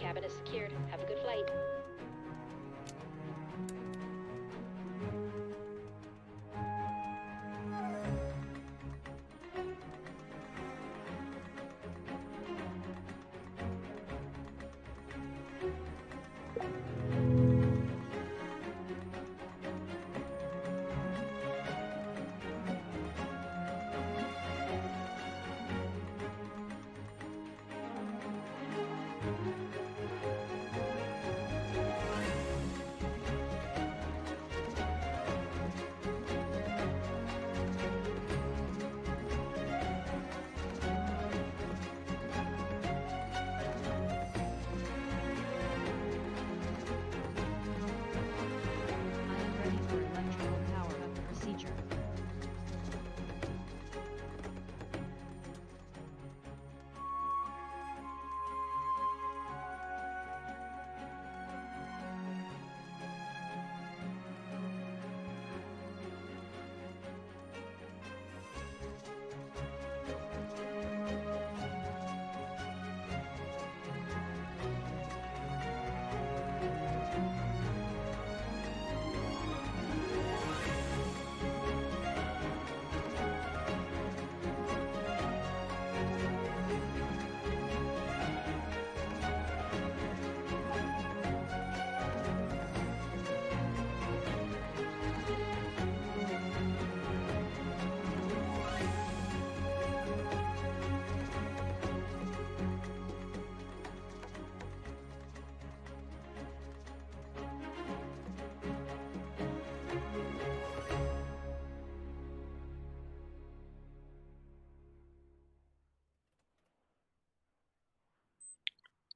cabin is secured. Have a good flight.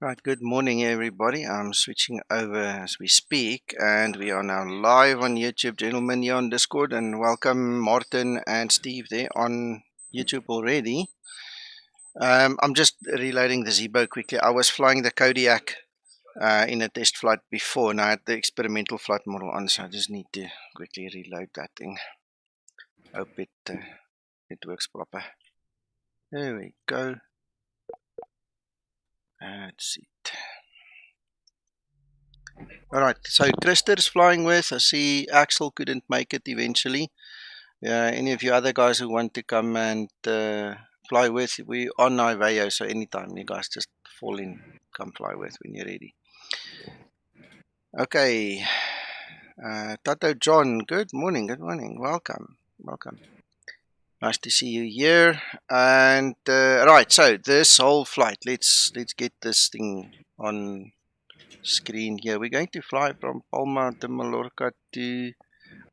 Right, good morning everybody. I'm switching over as we speak and we are now live on YouTube, gentlemen, here on Discord, and welcome Martin and Steve there on YouTube already. I'm just reloading the Zibo quickly. I was flying the Kodiak in a test flight before and I had the experimental flight model on, so I just need to quickly reload that thing. Hope it works proper. There we go. That's it. Alright, so Krister's flying with. I see Axel couldn't make it eventually. Any of you other guys who want to come and fly with, we on Nvidia, so anytime you guys just fall in, come fly with when you're ready. Okay, Tato John, good morning, welcome. Nice to see you here. And right, so this whole flight, let's get this thing on screen here. We're going to fly from Palma to Mallorca to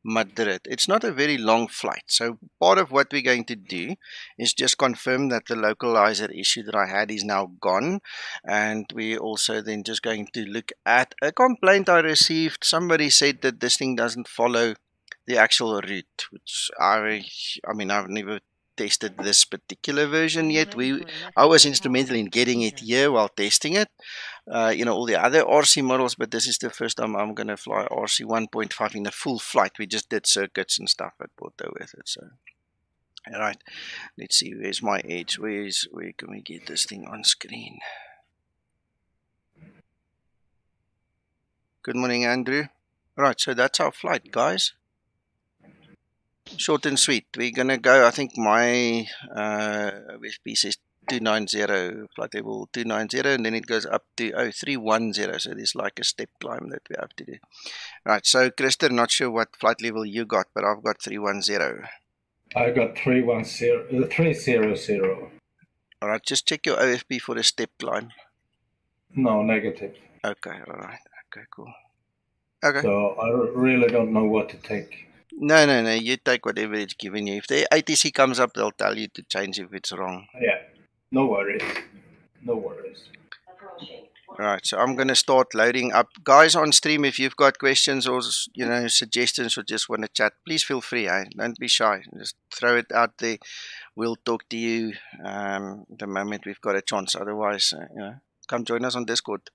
Madrid. It's not a very long flight, so part of what we're going to do is just confirm that the localizer issue that I had is now gone, and we're also then just going to look at a complaint I received. Somebody said that this thing doesn't follow the actual route, which I mean, I've never tested this particular version yet. I was instrumental in getting it here while testing it. You know, all the other RC models, but this is the first time I'm going to fly RC1.5 in a full flight. We just did circuits and stuff at Porto with it. So, alright, let's see, where's my edge? Where can we get this thing on screen? Good morning, Andrew. Right, so that's our flight, guys. Short and sweet. We're going to go, I think my FP says 290, flight level 290, and then it goes up to 310, so there's like a step climb that we have to do. Right, so Krister, not sure what flight level you got, but I've got 310. I got 300. Alright, just check your OFP for a step climb. No, negative. Okay, alright, okay, cool. Okay. So I really don't know what to take. No, you take whatever it's given you. If the ATC comes up, they'll tell you to change if it's wrong. Yeah, no worries. Right, so I'm going to start loading up. Guys on stream, if you've got questions or, you know, suggestions or just want to chat, please feel free. Don't be shy. Just throw it out there. We'll talk to you the moment we've got a chance. Otherwise, you know, come join us on Discord.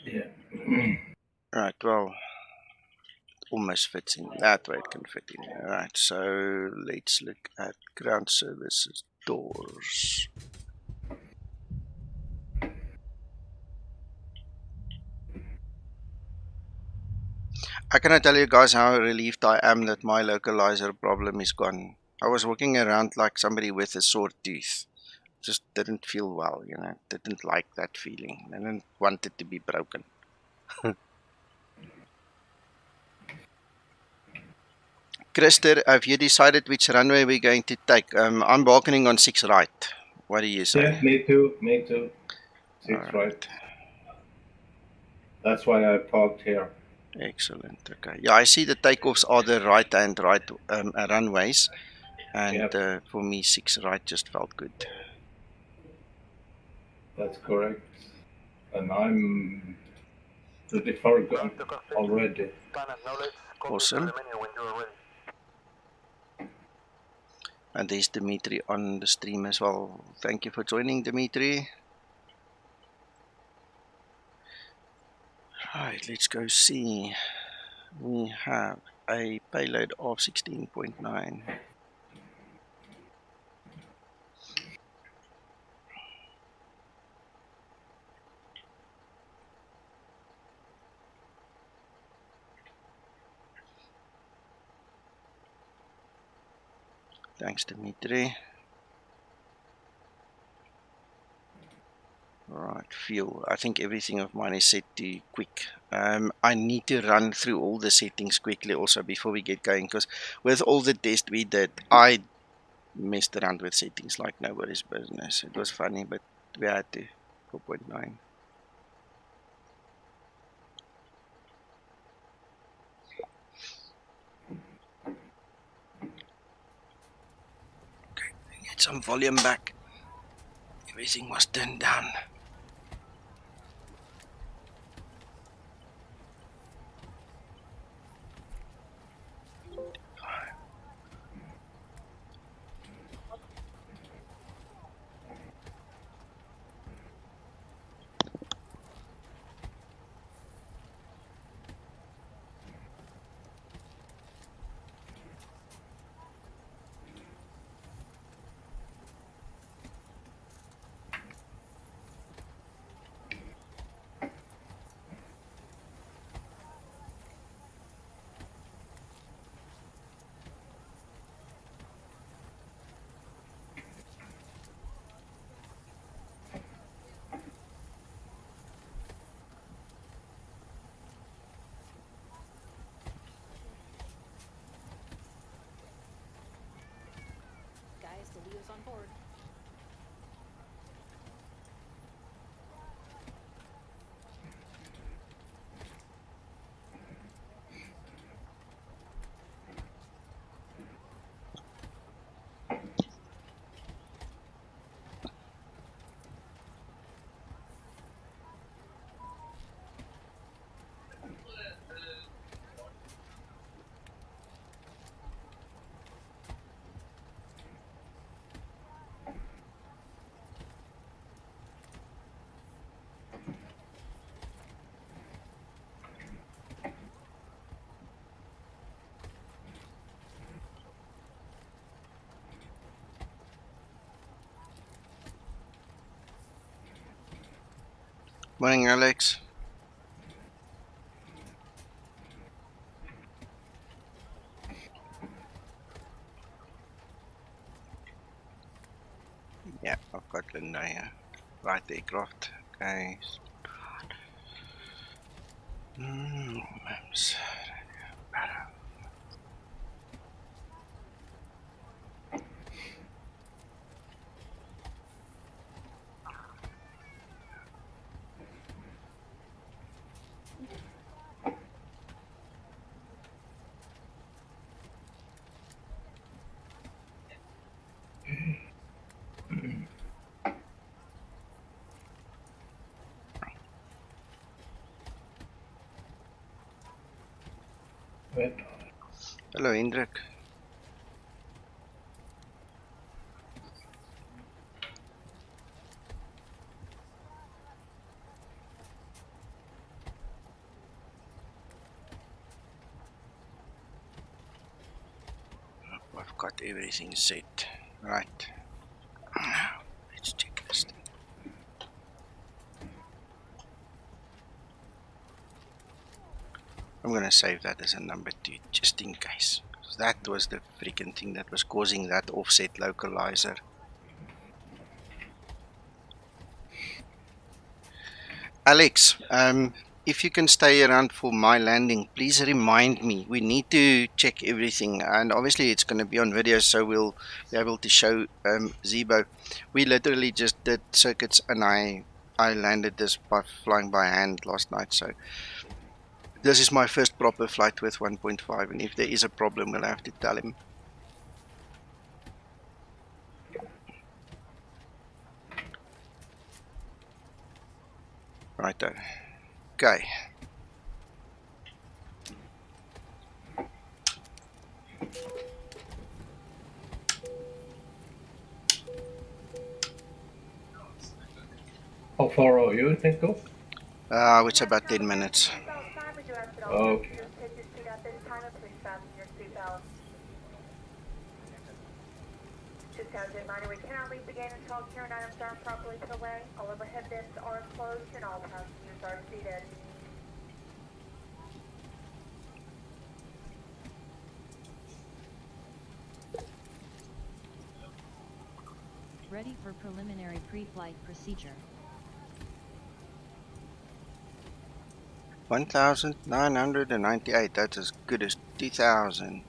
Yeah. Right, well, almost fits in that way. It can fit in. All right, so let's look at ground services doors. I cannot tell you guys how relieved I am that my localizer problem is gone. I was walking around like somebody with a sore tooth. Just didn't feel well, you know. Didn't like that feeling. Didn't want it to be broken. Christer, have you decided which runway we're going to take? I'm balkoning on 6 right. What do you say? Yeah, me too. Me too. 6 All right. That's why I parked here. Excellent. Okay. Yeah, I see the takeoffs are the right and right runways, and Yep, for me, 6 right just felt good. that's correct. And I'm pretty far gone already. Awesome. And there's Dimitri on the stream as well. Thank you for joining, Dimitri. Right, let's go see. We have a payload of 16.9. Thanks, Dimitri. Right, fuel. I think everything of mine is set to quick. I need to run through all the settings quickly also before we get going, because with all the tests we did, I messed around with settings like nobody's business. It was funny, but we had to. 4.9. Get some volume back. Everything was turned down. Morning, Alex. Yeah, I've got Linda here. Right aircraft. Okay. Maps. Wait. Hello, Hendrik. I've got everything set. Right. Now, let's check this thing. I'm gonna save that as a number 2 just in case. That was the freaking thing that was causing that offset localizer. Alex, if you can stay around for my landing, please remind me. We need to check everything, and obviously it's going to be on video, so we'll be able to show Zibo. We literally just did circuits, and I landed this by flying by hand last night, so this is my first proper flight with 1.5, and if there is a problem, we'll have to tell him. Righto. Okay. How far are you, Takeoff? It's about 10 minutes. Okay. Just as a reminder, we cannot leave the gate until carrying items are properly put away. All overhead bins are closed and all passengers are seated. Ready for preliminary pre-flight procedure. 1,998. That's as good as 2,000.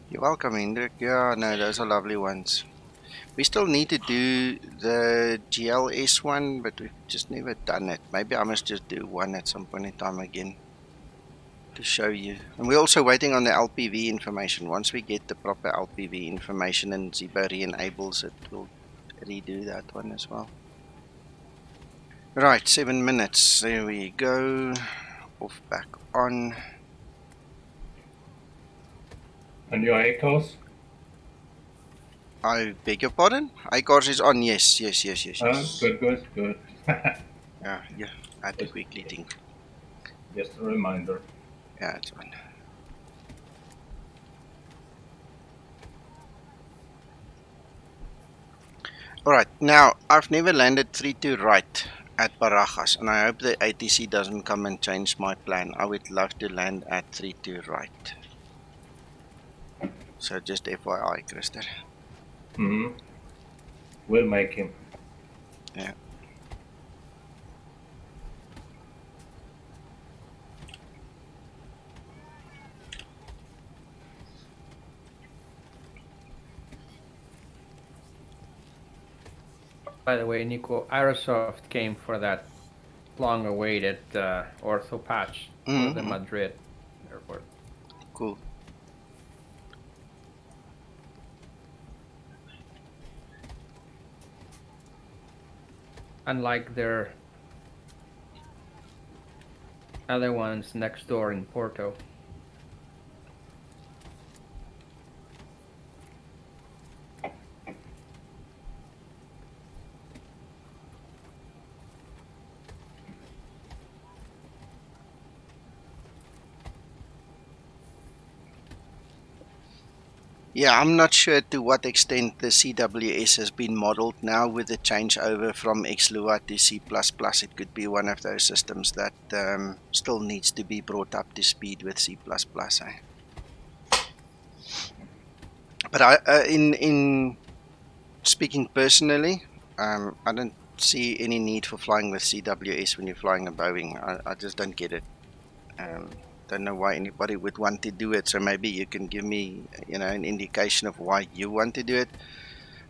You're welcome, Hendrik. Yeah, no, those are lovely ones. We still need to do the GLS one, but we've just never done it. Maybe I must just do one at some point in time again to show you. And we're also waiting on the LPV information. Once we get the proper LPV information and Zibo re-enables it, we'll redo that one as well. Right, 7 minutes. There we go. Off back on. And your ACOS? I beg your pardon? iCars is on, yes. Good. Yeah, I have to quickly think. Just a reminder. Yeah, it's on. Alright, now, I've never landed 3-2 right at Barajas, and I hope the ATC doesn't come and change my plan. I would love to land at 3-2 right. So just FYI, Christer. We'll make him. Yeah. By the way, Nico, Aerosoft came for that long-awaited ortho patch for the Madrid airport. Cool. Unlike their other ones next door in Porto. Yeah, I'm not sure to what extent the CWS has been modeled now with the changeover from XLUA to C++. It could be one of those systems that still needs to be brought up to speed with C++. But in speaking personally, I don't see any need for flying with CWS when you're flying a Boeing. I just don't get it. Don't know why anybody would want to do it, so maybe you can give me an indication of why you want to do it.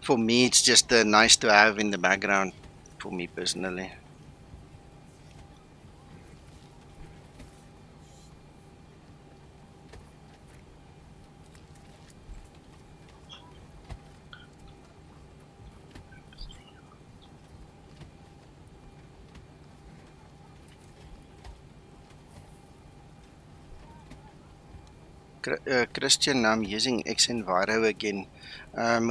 For me, it's just nice to have in the background for me personally. Christian, I'm using Xenviro again.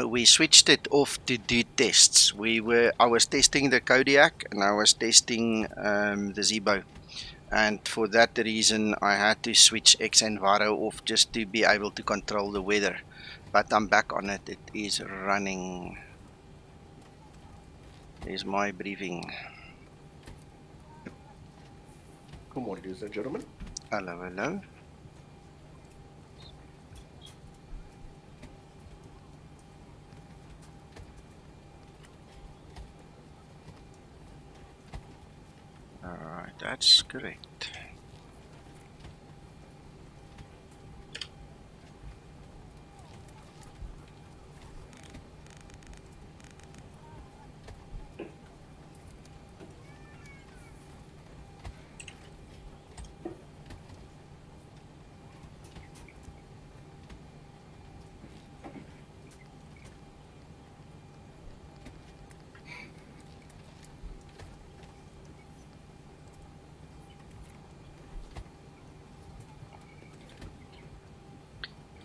We switched it off to do tests. I was testing the Kodiak and I was testing the Zibo. And for that reason, I had to switch Xenviro off just to be able to control the weather. But I'm back on it. It is running. There's my briefing. Good morning, ladies and gentlemen. Hello, hello. Alright, that's correct.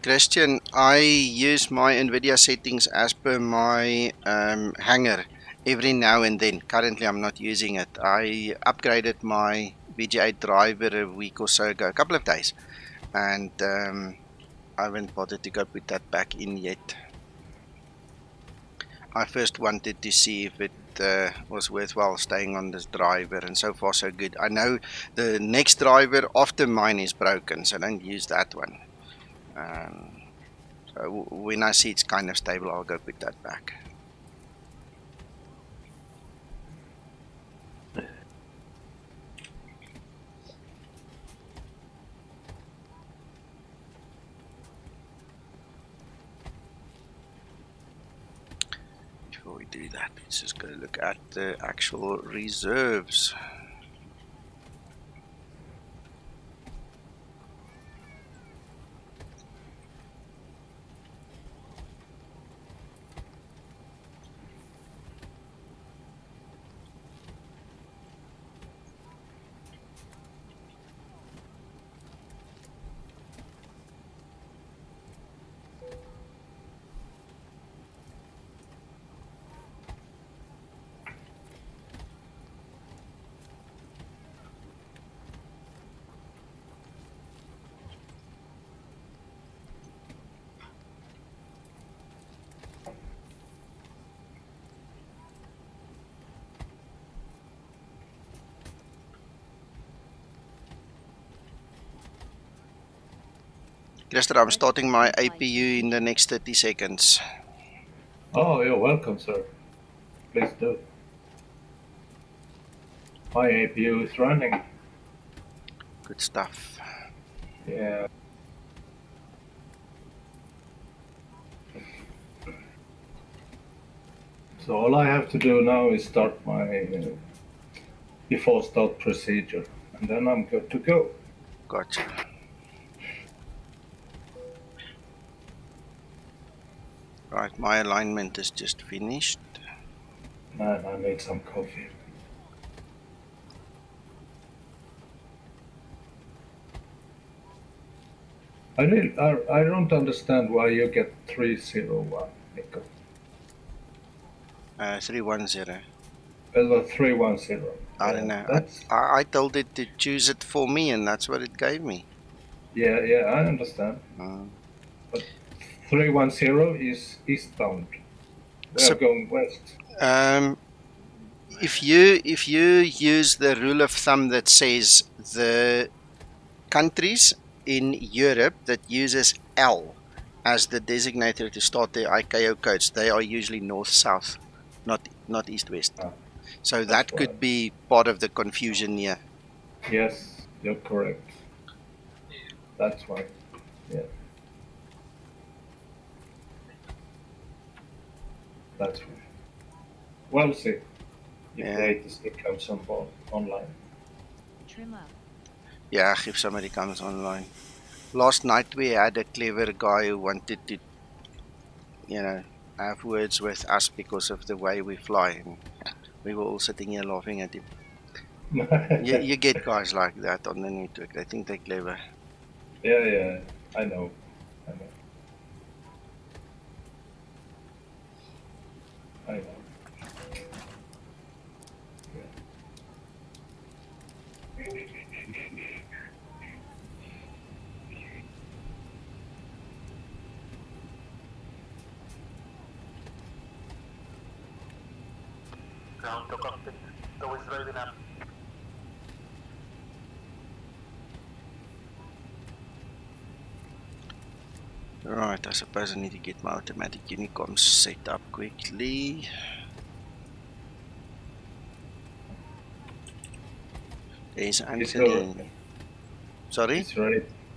Christian, I use my Nvidia settings as per my hangar every now and then. Currently, I'm not using it. I upgraded my VGA driver a week or so ago, a couple of days, and I haven't bothered to go put that back in yet. I first wanted to see if it was worthwhile staying on this driver, and so far so good. I know the next driver after mine is broken, so don't use that one. So when I see it's kind of stable, I'll go put that back. Before we do that, let's just go look at the actual reserves. Lester, I'm starting my APU in the next 30 seconds. Oh, you're welcome, sir. Please do. My APU is running. Good stuff. Yeah. So all I have to do now is start my before start procedure, and then I'm good to go. Gotcha. Right, my alignment is just finished. Man, I need some coffee. I don't understand why you get 301, Nico. 310. Well, 310. I don't know. I told it to choose it for me, and that's what it gave me. Yeah, I understand. But 310 is eastbound. We are going west. If you use the rule of thumb that says the countries in Europe that uses L as the designator to start their ICAO codes, they are usually north-south, not east-west. So that could be part of the confusion here. Yes, you're correct. That's why. Yeah. That's right. We'll see if the ATC comes on board online. Trim up. Yeah, if somebody comes online. Last night we had a clever guy who wanted to, have words with us because of the way we fly. And we were all sitting here laughing at him. You get guys like that on the network. They think they're clever. Yeah. I know. I know. I know. Ground to cockpit. Tow is driving up. Right, I suppose I need to get my automatic unicom set up quickly. There's Anthony. Sorry?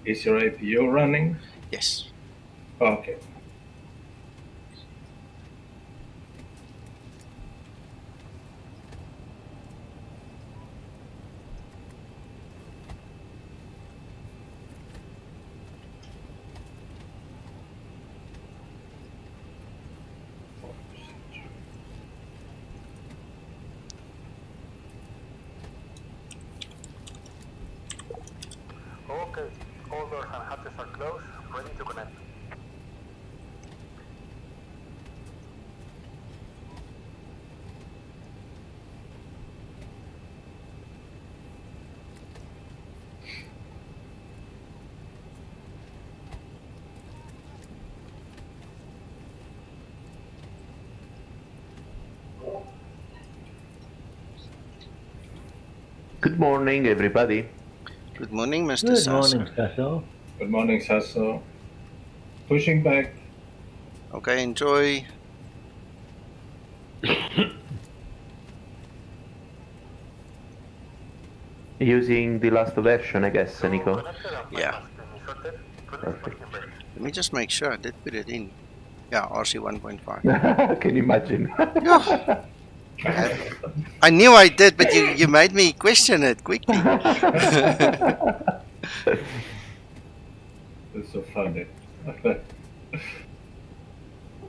Is your APU running? Yes. Okay. Okay, all doors and hatches are closed, ready to connect. Good morning, everybody. Good morning, Mr. Good Sasso. morning, Sasso. Good morning, Sasso. Pushing back. Okay, enjoy. Using the last version, I guess, Nico. Yeah. Perfect. Let me just make sure I did put it in. Yeah, RC1.5. Can you imagine? Yeah. I knew I did, but you made me question it quickly. It's so funny.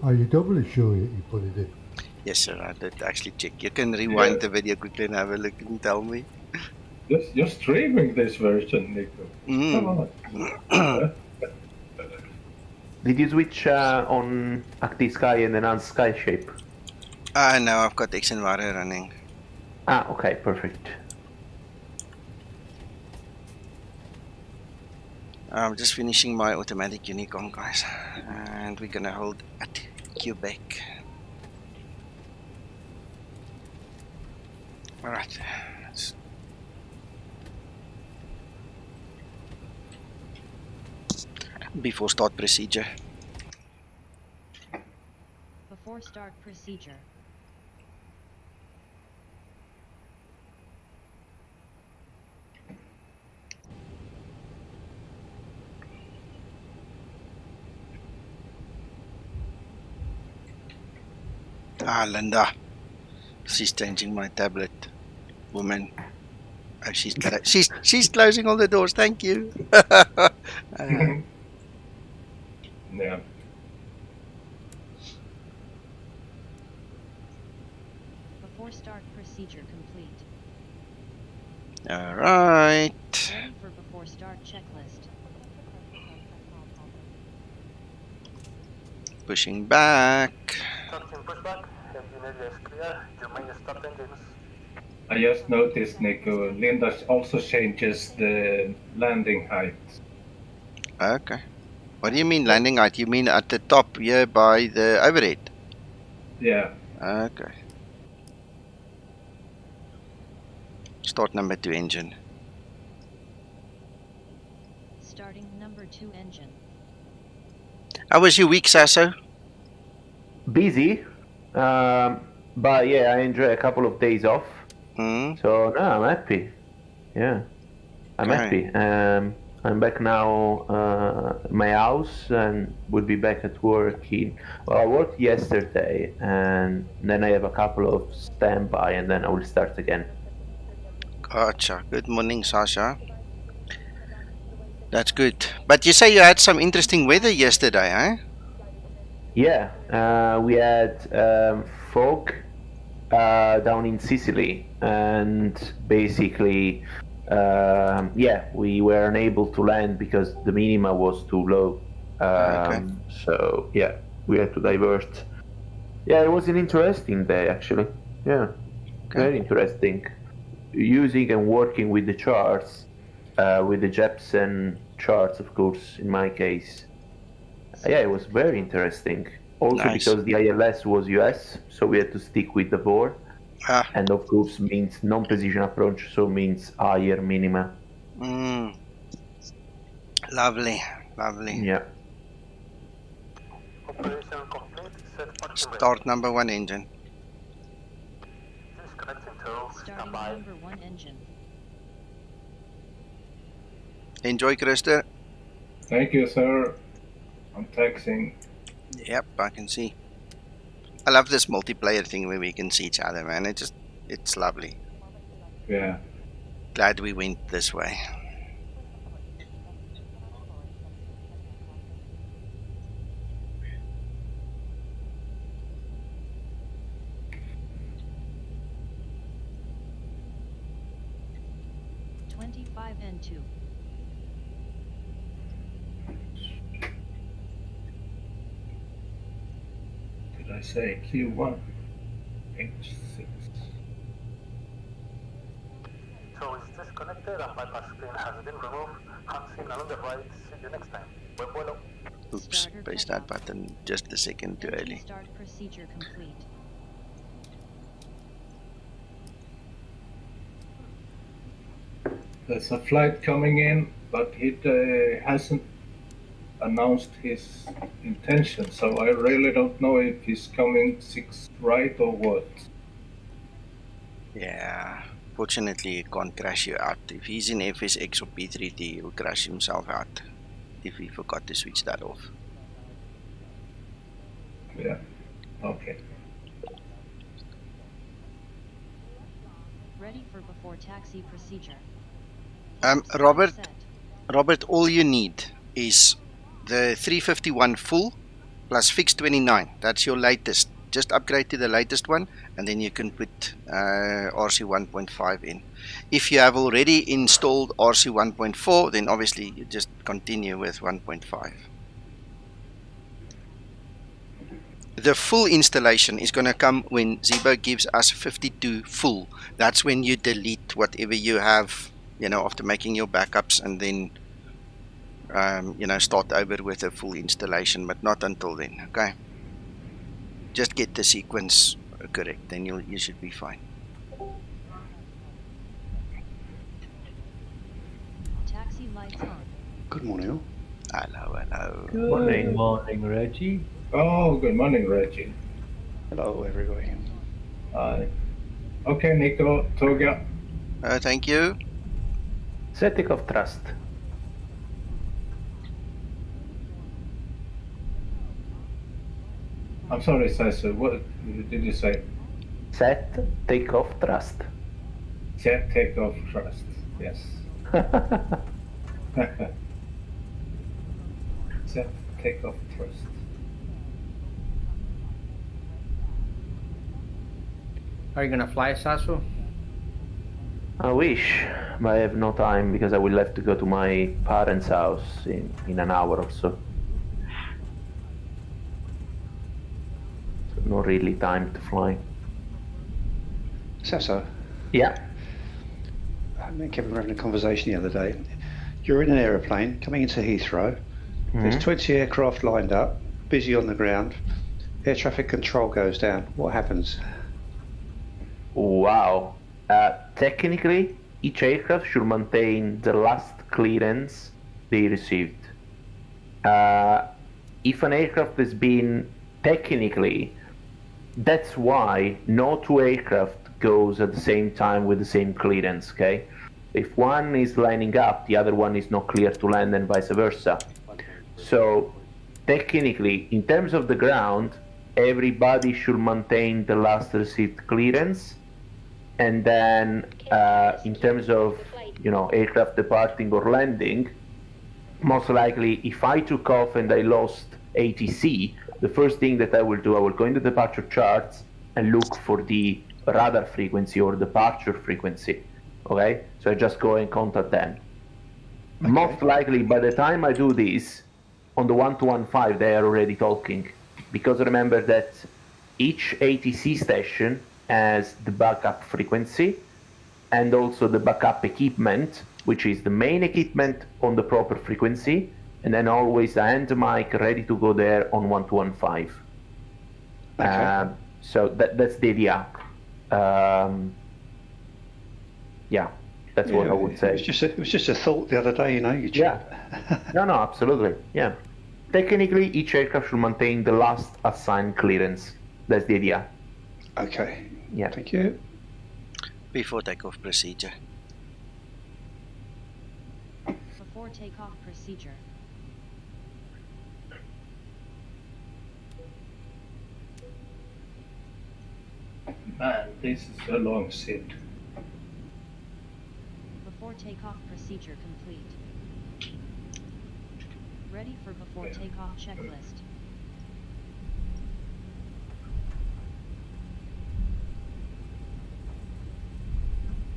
Are you doubly sure you put it in? Yes, sir, I did actually check. You can rewind the video quickly and have a look and tell me. You're streaming this version, Nico. Come on. Did you switch on Active Sky and enhance Sky Shape? No, I've got X and Y running. Ah, okay, perfect. I'm just finishing my automatic unicom, guys. And we're gonna hold at Quebec. Alright. Before start procedure. Before start procedure. Ah, Linda. She's changing my tablet. Woman. Oh, she's closing all the doors. Thank you. Yeah. Before start procedure complete. All right. Ready for before start checklist. Pushing back. Starting pushback, engine area is clear, you may start engines. I just noticed, Nico, Linda also changes the landing height. Okay. What do you mean landing height? You mean at the top here by the overhead? Yeah. Okay. Start number 2 engine. Starting number 2 engine. How was your week, Sasso? Busy, but yeah, I enjoy a couple of days off. So no, I'm happy. Yeah, I'm happy. I'm back now at my house and will be back at work well, I worked yesterday and then I have a couple of standby and then I will start again. Gotcha. Good morning, Sasha. That's good. But you say you had some interesting weather yesterday, eh? Yeah, we had fog down in Sicily, and basically yeah, we were unable to land because the minima was too low. Okay. So yeah, we had to divert. Yeah, it was an interesting day actually. Yeah, very interesting. Using and working with the charts, with the Jepsen charts, of course, in my case. Yeah, it was very interesting. Also Nice. because the ILS was US, so we had to stick with the VOR. Ah. And of course means non-precision approach, so means higher minima. Lovely, lovely. Yeah. Operation complete. Set parking Start number 1 engine. Disconnecting to Starting standby. number 1 engine. Enjoy, Krista. Thank you, sir. I'm taxiing. Yep, I can see. I love this multiplayer thing where we can see each other, man. It's lovely. Yeah. Glad we went this way. N2. Did I say Q1? H6. So it's disconnected and bypass screen has been removed. Hand signal on the right. See you next time. Buen vuelo. Oops, Starter pressed takeoff. that button just a second too Engine early. start procedure complete. There's a flight coming in, but he hasn't announced his intention, so I really don't know if he's coming 6 right or what. Yeah, fortunately he can't crash you out. If he's in FSX or P3T, he'll crash himself out if he forgot to switch that off. Yeah, okay. Ready for before taxi procedure. Robert, Set. Robert, all you need is the 351 full plus fix 29. That's your latest. Just upgrade to the latest one, and then you can put RC1.5 in. If you have already installed RC1.4, then obviously you just continue with 1.5. The full installation is going to come when Zibo gives us 52 full. That's when you delete whatever you have, you know, after making your backups, and then you know, start over with a full installation, but not until then. Okay, just get the sequence correct, then you should be fine. Taxi lights on. Good morning, all. Hello, hello. Morning. Morning, Reggie. Oh, good morning, Reggie. Hello, everybody. Hi. Okay, Nico, Toga. Thank you. Set takeoff thrust. I'm sorry, Sasu, what did you say? Set takeoff thrust. Set takeoff thrust. Yes. Set takeoff thrust. Are you gonna fly, Sasu? I wish, but I have no time because I will have to go to my parents' house in an hour or so. So not really time to fly. So, Yeah. me and Kevin were having a conversation the other day. You're in an aeroplane coming into Heathrow. There's 20 aircraft lined up, busy on the ground. Air traffic control goes down. What happens? Wow. Technically, each aircraft should maintain the last clearance they received. If an aircraft has been technically, that's why no two aircraft goes at the same time with the same clearance, okay? If one is lining up, the other one is not clear to land and vice versa. So technically, in terms of the ground, everybody should maintain the last received clearance. And then in terms of, you know, aircraft departing or landing, most likely if I took off and I lost ATC, the first thing that I will do, I will go into departure charts and look for the radar frequency or departure frequency. Okay, so I just go and contact them. Okay. Most likely, by the time I do this, on the 1215, they are already talking. Because remember that each ATC station has the backup frequency and also the backup equipment, which is the main equipment on the proper frequency, and then always a hand mic ready to go there on 1215. Okay. So that's the idea. Yeah, that's what I would say. It was just a thought the other day, you know. Yeah. No, absolutely. Yeah. Technically, each aircraft should maintain the last assigned clearance. That's the idea. Okay. Yeah. Thank you. Before takeoff procedure. Before takeoff procedure. Man, this is a long sit. Before takeoff procedure complete. Ready for before takeoff checklist.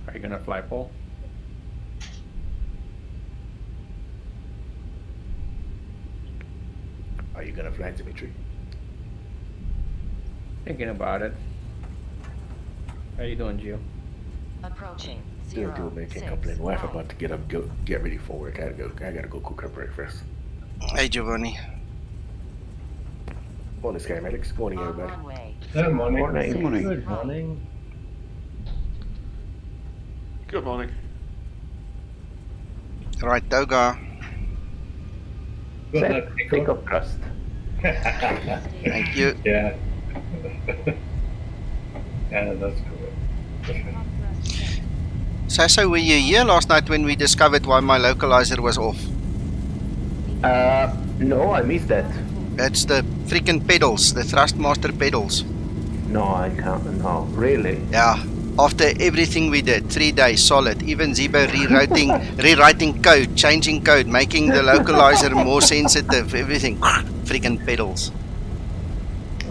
Are you gonna fly, Paul? Are you gonna fly, Dimitri? Thinking about it. How you doing, Gio? Approaching. Doing man, can't complain. Wife about to get up, get ready for work. I gotta go cook her breakfast. Hey, Giovanni. Morning, Skymatix. Morning, everybody. Good morning. Good morning. Good morning. Good morning. Right, Toga. Good luck, Take off thrust. Thank you. Yeah. Yeah, that's correct. So were you here last night when we discovered why my localizer was off? No, I missed that. That's the freaking pedals, the Thrustmaster pedals. No, I can't. No, really? Yeah. After everything we did, 3 days solid, even Zibo rewriting code, changing code, making the localizer more sensitive, everything. Freaking pedals.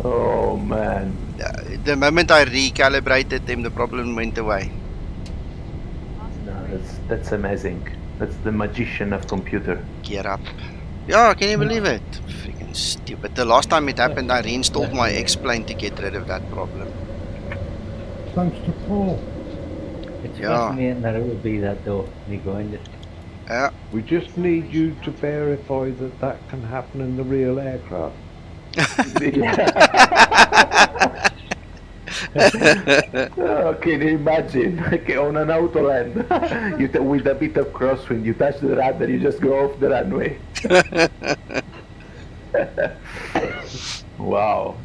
Oh man. The moment I recalibrated them, the problem went away. No, that's amazing. That's the magician of computer. Gear up. Yeah, can you believe it? Freaking stupid. The last time it happened, I reinstalled my X-Plane to get rid of that problem. Thanks to Paul. It's Yeah. fascinating that it would be that though, Nico, isn't it? Yeah. We just need you to verify that that can happen in the real aircraft. Oh, can you imagine? Okay, on an auto land, with a bit of crosswind, you touch the radar, you just go off the runway. Wow.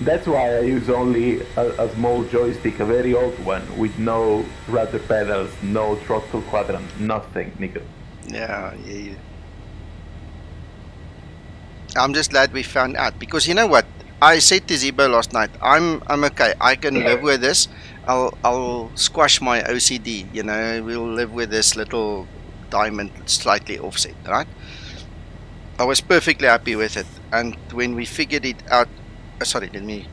That's why I use only a small joystick, a very old one, with no rudder pedals, no throttle quadrant, nothing, Nico. Yeah. I'm just glad we found out, because you know what? I said to Zibo last night, I'm okay. I can live with this. I'll squash my OCD. You know, we'll live with this little diamond slightly offset, right? I was perfectly happy with it, and when we figured it out, sorry, let me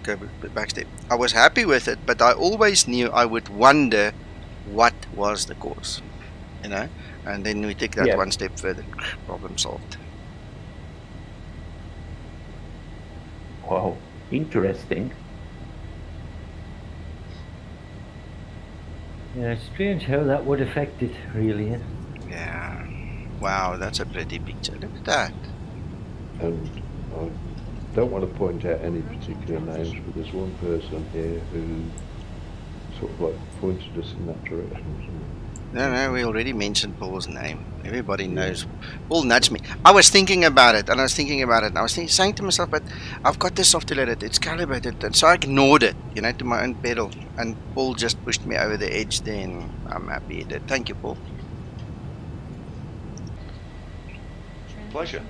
go back step. I was happy with it, but I always knew I would wonder what was the cause. You know, and then we take that one step further. Problem solved. Wow, interesting. Yeah, it's strange how that would affect it, really. Eh? Yeah. Wow, that's a pretty picture. Look at that. And I don't want to point out any particular names, but there's one person here who sort of like pointed us in that direction. No, we already mentioned Paul's name. Everybody knows. Paul nudged me. I was thinking about it, and I was saying to myself, but I've got this software that it's calibrated, and so I ignored it, you know, to my own pedal. And Paul just pushed me over the edge. Then I'm happy he did. Thank you, Paul. Pleasure.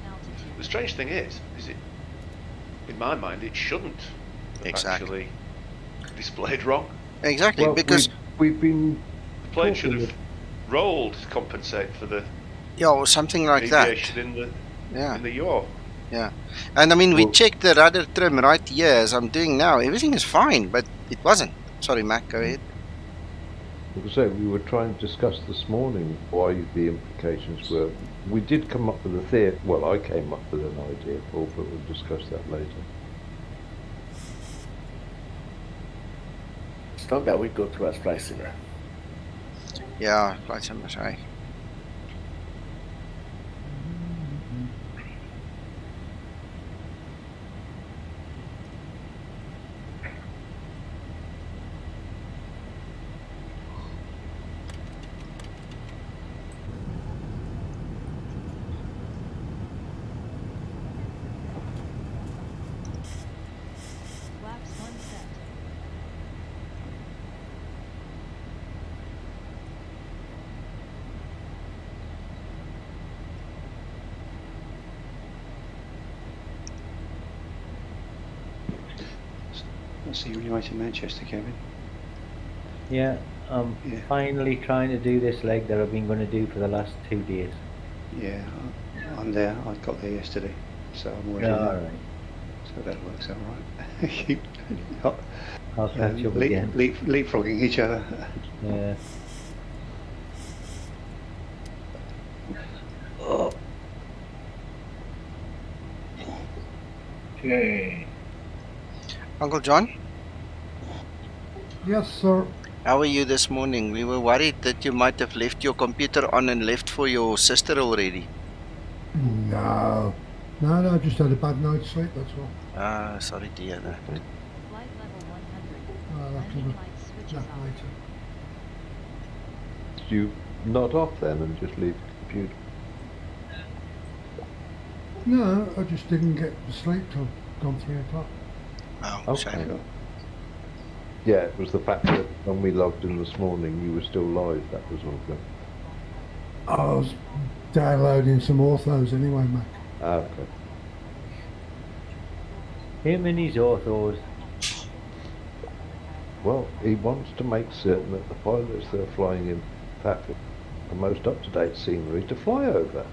The strange thing is it, in my mind, it shouldn't have actually displayed wrong. Exactly, well, because we've been. The plane should have rolled to compensate for the or something like that. in the yaw. Yeah, and I mean we checked the rudder trim right here as I'm doing now. Everything is fine, but it wasn't. Sorry, Mac, go ahead. Like I say, we were trying to discuss this morning why the implications were. We did come up with a theory. Well, I came up with an idea, Paul, but we'll discuss that later. It's not that we go through as flight simmer. Yeah, flight simmer, sorry. Flaps 1 set. I see you're on your way to Manchester, Kevin. Yeah, I'm finally trying to do this leg that I've been going to do for the last 2 days. Yeah, I'm there. I got there yesterday, so I'm already Yeah, there. all right. So that works out right. Keep I'll catch up again. leapfrogging each other. Yeah. Oh. Okay. Uncle John, Yes, sir. how are you this morning? We were worried that you might have left your computer on and left for your sister already. No. No, just had a bad night's sleep, that's all. Ah, sorry to hear that. Flight level 100. I'll have to Landing look lights switches that off. later. Did you nod off then and just leave the computer? No, I just didn't get to sleep till gone 3 o'clock. Oh, Okay. shame. Yeah, it was the fact that when we logged in this morning, you were still live. That was all good. I was downloading some orthos anyway, mate. Ah, okay. Him and his orthos. Well, he wants to make certain that the pilots that are flying in traffic the most up-to-date scenery to fly over.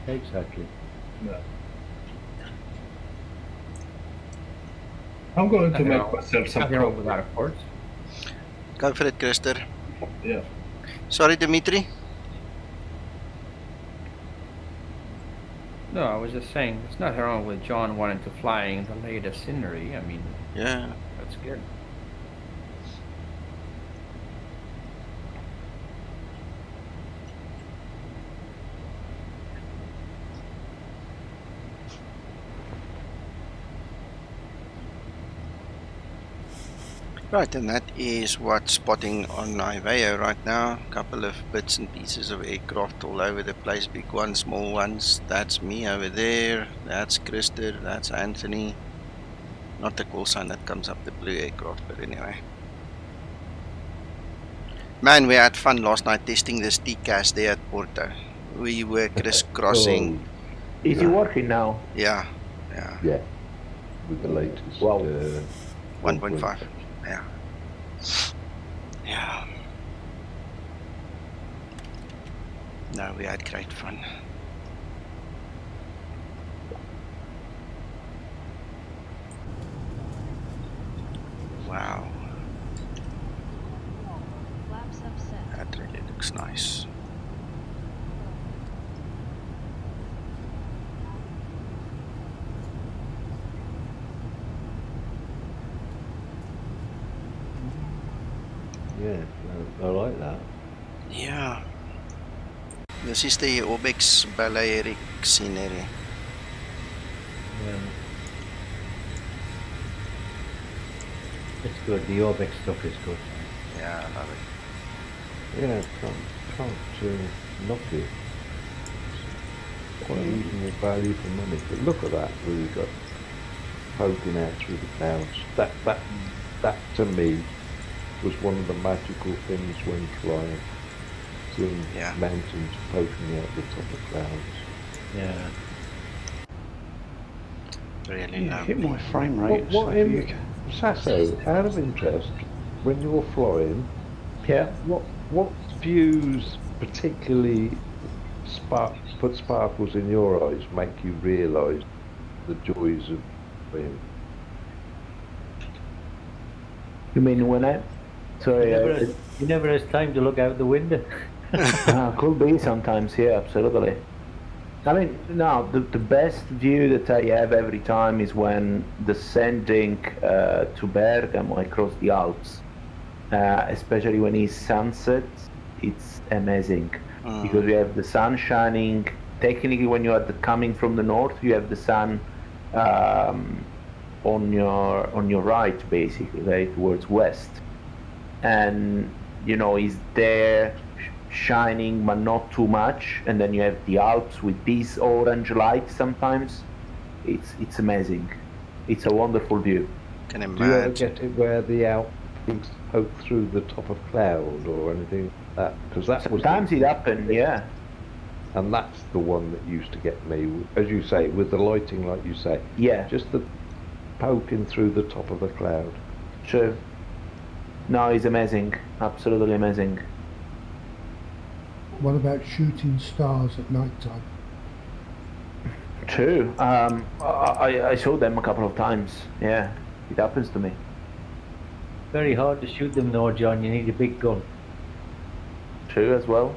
Exactly. No. I'm going to Nothing make wrong- myself some Nothing wrong with coffee. that, of course. Go for it, Krister. Yeah. Sorry, Dimitri. No, I was just saying, there's nothing wrong with John wanting to fly in the latest scenery. I mean, Yeah. that's good. Right, and that is what's spotting on my VA right now. A couple of bits and pieces of aircraft all over the place, big ones, small ones. That's me over there. That's Krister. That's Anthony. Not the call sign that comes up the blue aircraft, but anyway. Man, we had fun last night testing this TCAS there at Porto. We were crisscrossing. Is it working now? Yeah. Yeah, with the latest Wow. 1.5. Yeah. Yeah. No, we had great fun. Wow, Flaps upset. that really looks nice. Yeah, I like that. Yeah. This is the Obex Balearic scenery. Yeah. It's good. The Orbex stuff is good. Yeah, I love it. Yeah, can't knock it. It's quite reasonable value for money. But look at that, where you've got poking out through the clouds. That to me was one of the magical things when flying. Seeing mountains poking out the top of clouds. Yeah. Really Yeah, hit lovely. my frame rate. What Sasso, out of interest, when you're flying, what views particularly put sparkles in your eyes, make you realise the joys of flying? You mean when I Sorry, he never has time to look out the window. could be sometimes, yeah, absolutely. I mean, no, the best view that I have every time is when descending to Bergamo across the Alps, especially when it's sunset. It's amazing because you have the sun shining. Technically, when you are coming from the north, you have the sun on your right, basically, right towards west, and you know it's there shining, but not too much. And then you have the Alps with these orange lights. Sometimes it's amazing. It's a wonderful view. Can Do you ever imagine. get it where the Alps poke through the top of cloud or anything like that? Because that Sometimes it happened, yeah. And that's the one that used to get me, as you say, with the lighting, like you say. Yeah. Just the poking through the top of a cloud. True. No, it's amazing. Absolutely amazing. What about shooting stars at night time? True. I saw them a couple of times. Yeah, it happens to me. Very hard to shoot them though, John. You need a big gun. True as well.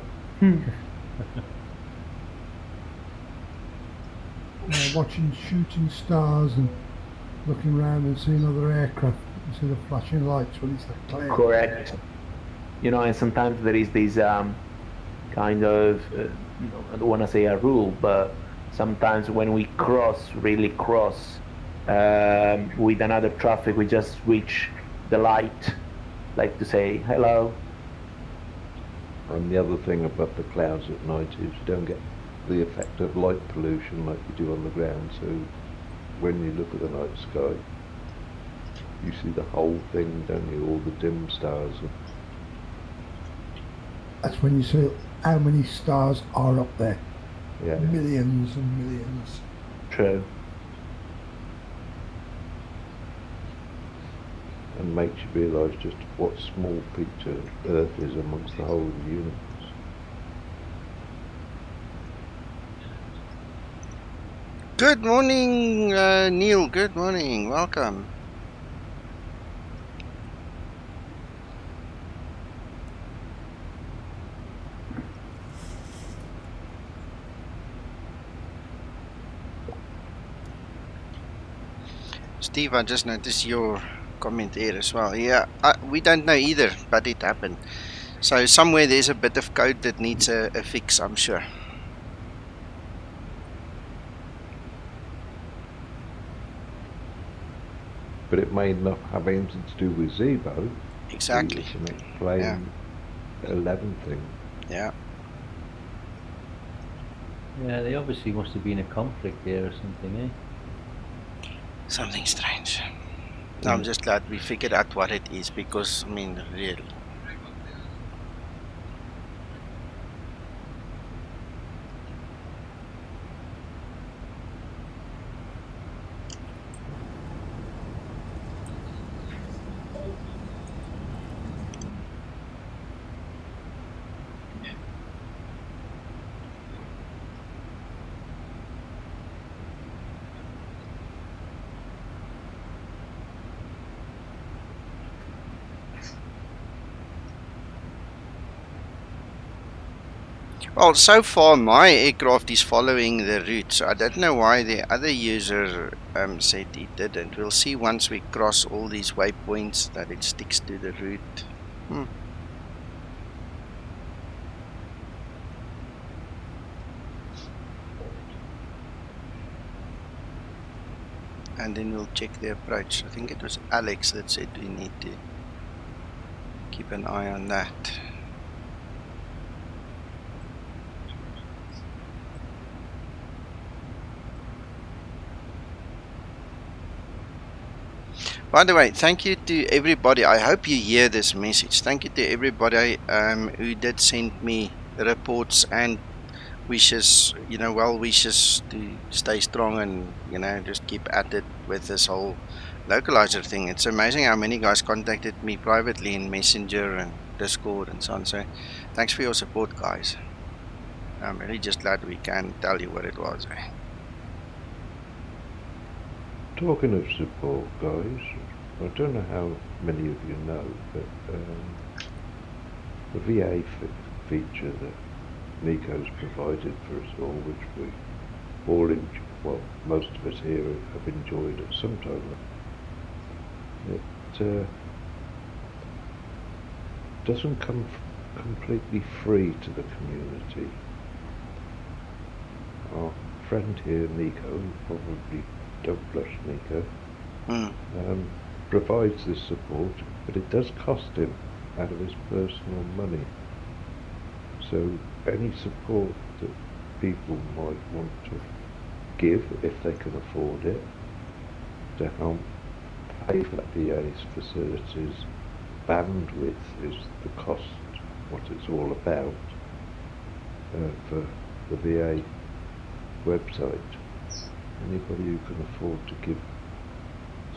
Watching shooting stars and looking around and seeing other aircraft, you see the flashing lights when it's that clear. Correct. You know, and sometimes there is this kind of, I don't want to say a rule, but sometimes when we really cross with another traffic, we just switch the light, like to say hello. And the other thing about the clouds at night is you don't get the effect of light pollution like you do on the ground. So when you look at the night sky, you see the whole thing, don't you? All the dim stars. That's when you see how many stars are up there. Yeah. Millions and millions. True. And makes you realise just what small picture Earth is amongst the whole of the universe. Good morning, Neil. Good morning. Welcome. Steve, I just noticed your comment here as well. Yeah, we don't know either, but it happened. So somewhere there's a bit of code that needs a fix, I'm sure. But it may not have anything to do with Zibo. Exactly. It's an explain 11 thing. Yeah. Yeah, they obviously must have been a conflict there or something, eh? Something strange. No, I'm just glad we figured out what it is because, I mean, really. Well, so far my aircraft is following the route, so I don't know why the other user said it didn't. We'll see once we cross all these waypoints that it sticks to the route. And then we'll check the approach. I think it was Alex that said we need to keep an eye on that. By the way, thank you to everybody. I hope you hear this message. Thank you to everybody who did send me reports and wishes, you know, well wishes to stay strong and, you know, just keep at it with this whole localizer thing. It's amazing how many guys contacted me privately in Messenger and Discord and so on. So thanks for your support, guys. I'm really just glad we can tell you what it was. Talking of support, guys, I don't know how many of you know, but the VA feature that Nico's provided for us all, which we all well, most of us here have enjoyed at some time, it doesn't come completely free to the community. Our friend here, Nico, who probably don't blush, Nico, provides this support, but it does cost him out of his personal money. So any support that people might want to give, if they can afford it, to help pay for that VA's facilities, bandwidth is the cost, what it's all about for the VA website. Anybody who can afford to give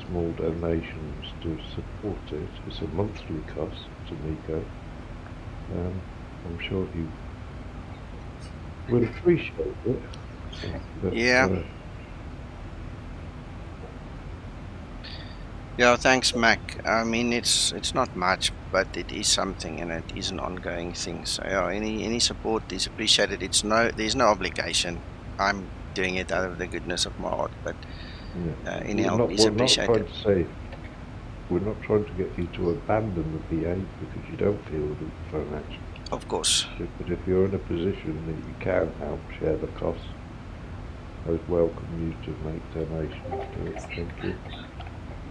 small donations to support it, it's a monthly cost to Nico. I'm sure he will appreciate it. But, yeah. Yeah, thanks, Mac. I mean, it's not much, but it is something, and it is an ongoing thing. So yeah, any support is appreciated. There's no obligation. I'm doing it out of the goodness of my heart, but any help is appreciated. We're not trying to get you to abandon the VA because you don't feel the financial. Of course. But if you're in a position that you can help share the costs, I would welcome you to make donations to it. Thank you.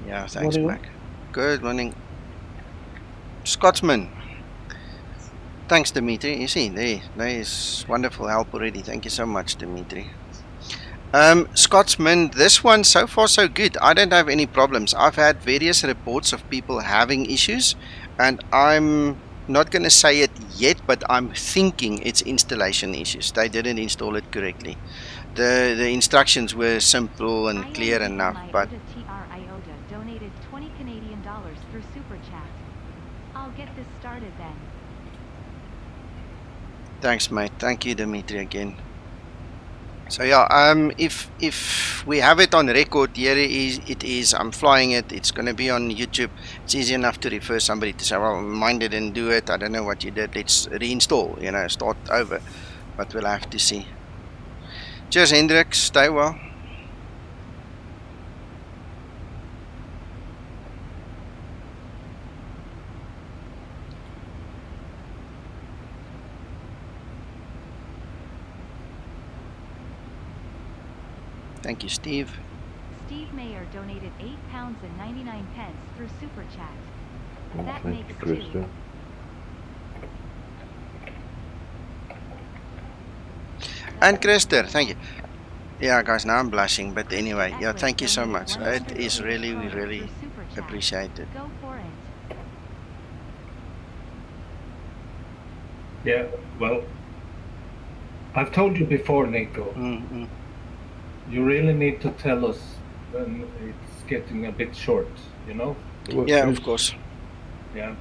Yeah, thanks, Mac. Good morning. Scotsman. Thanks, Dimitri. You see, there is wonderful help already. Thank you so much, Dimitri. Scotsman, this one, so far so good. I don't have any problems. I've had various reports of people having issues, and I'm not going to say it yet, but I'm thinking it's installation issues. They didn't install it correctly. The instructions were simple and clear enough, but donated $20 Canadian through SuperChat. I'll get this started then. Thanks, mate. Thank you, Dimitri, again. So yeah, if we have it on record, here it is. I'm flying it. It's going to be on YouTube. It's easy enough to refer somebody to say, well, mine didn't do it. I don't know what you did. Let's reinstall, start over. But we'll have to see. Cheers, Hendrik. Stay well. Thank you, Steve. Steve Mayer donated £8.99 through SuperChat. That Thank makes you, Krista. And Krista, thank you. Yeah, guys, now I'm blushing, but anyway, yeah, thank you so much. It is really, really appreciated. Go for it. Yeah, well, I've told you before, Nico. You really need to tell us when it's getting a bit short, Well, yeah, of course. Yeah.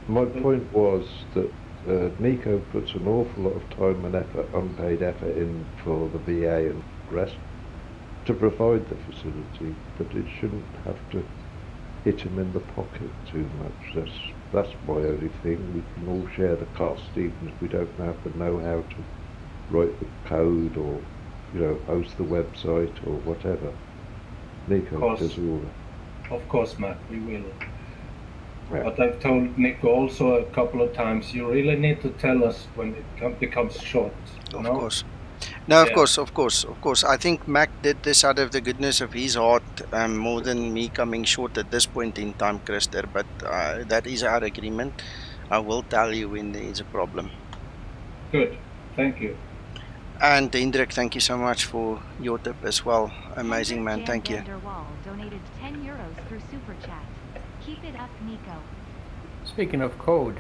My point was that Nico puts an awful lot of time and effort, unpaid effort in for the VA and the rest to provide the facility, but it shouldn't have to hit him in the pocket too much. That's my only thing. We can all share the cost, even if we don't have to know how to write the code or host the website or whatever. Nico does all that. Of course, Matt, we will. Yeah. But I've told Nico also a couple of times, you really need to tell us when it becomes short. Of course. No, of course. I think Mac did this out of the goodness of his heart, more than me coming short at this point in time, Krister. But that is our agreement. I will tell you when there is a problem. Good. Thank you. And Hendrik, thank you so much for your tip as well. Amazing, man. Thank you. Donated €10 through SuperChat. Keep it up, Nico. Speaking of code,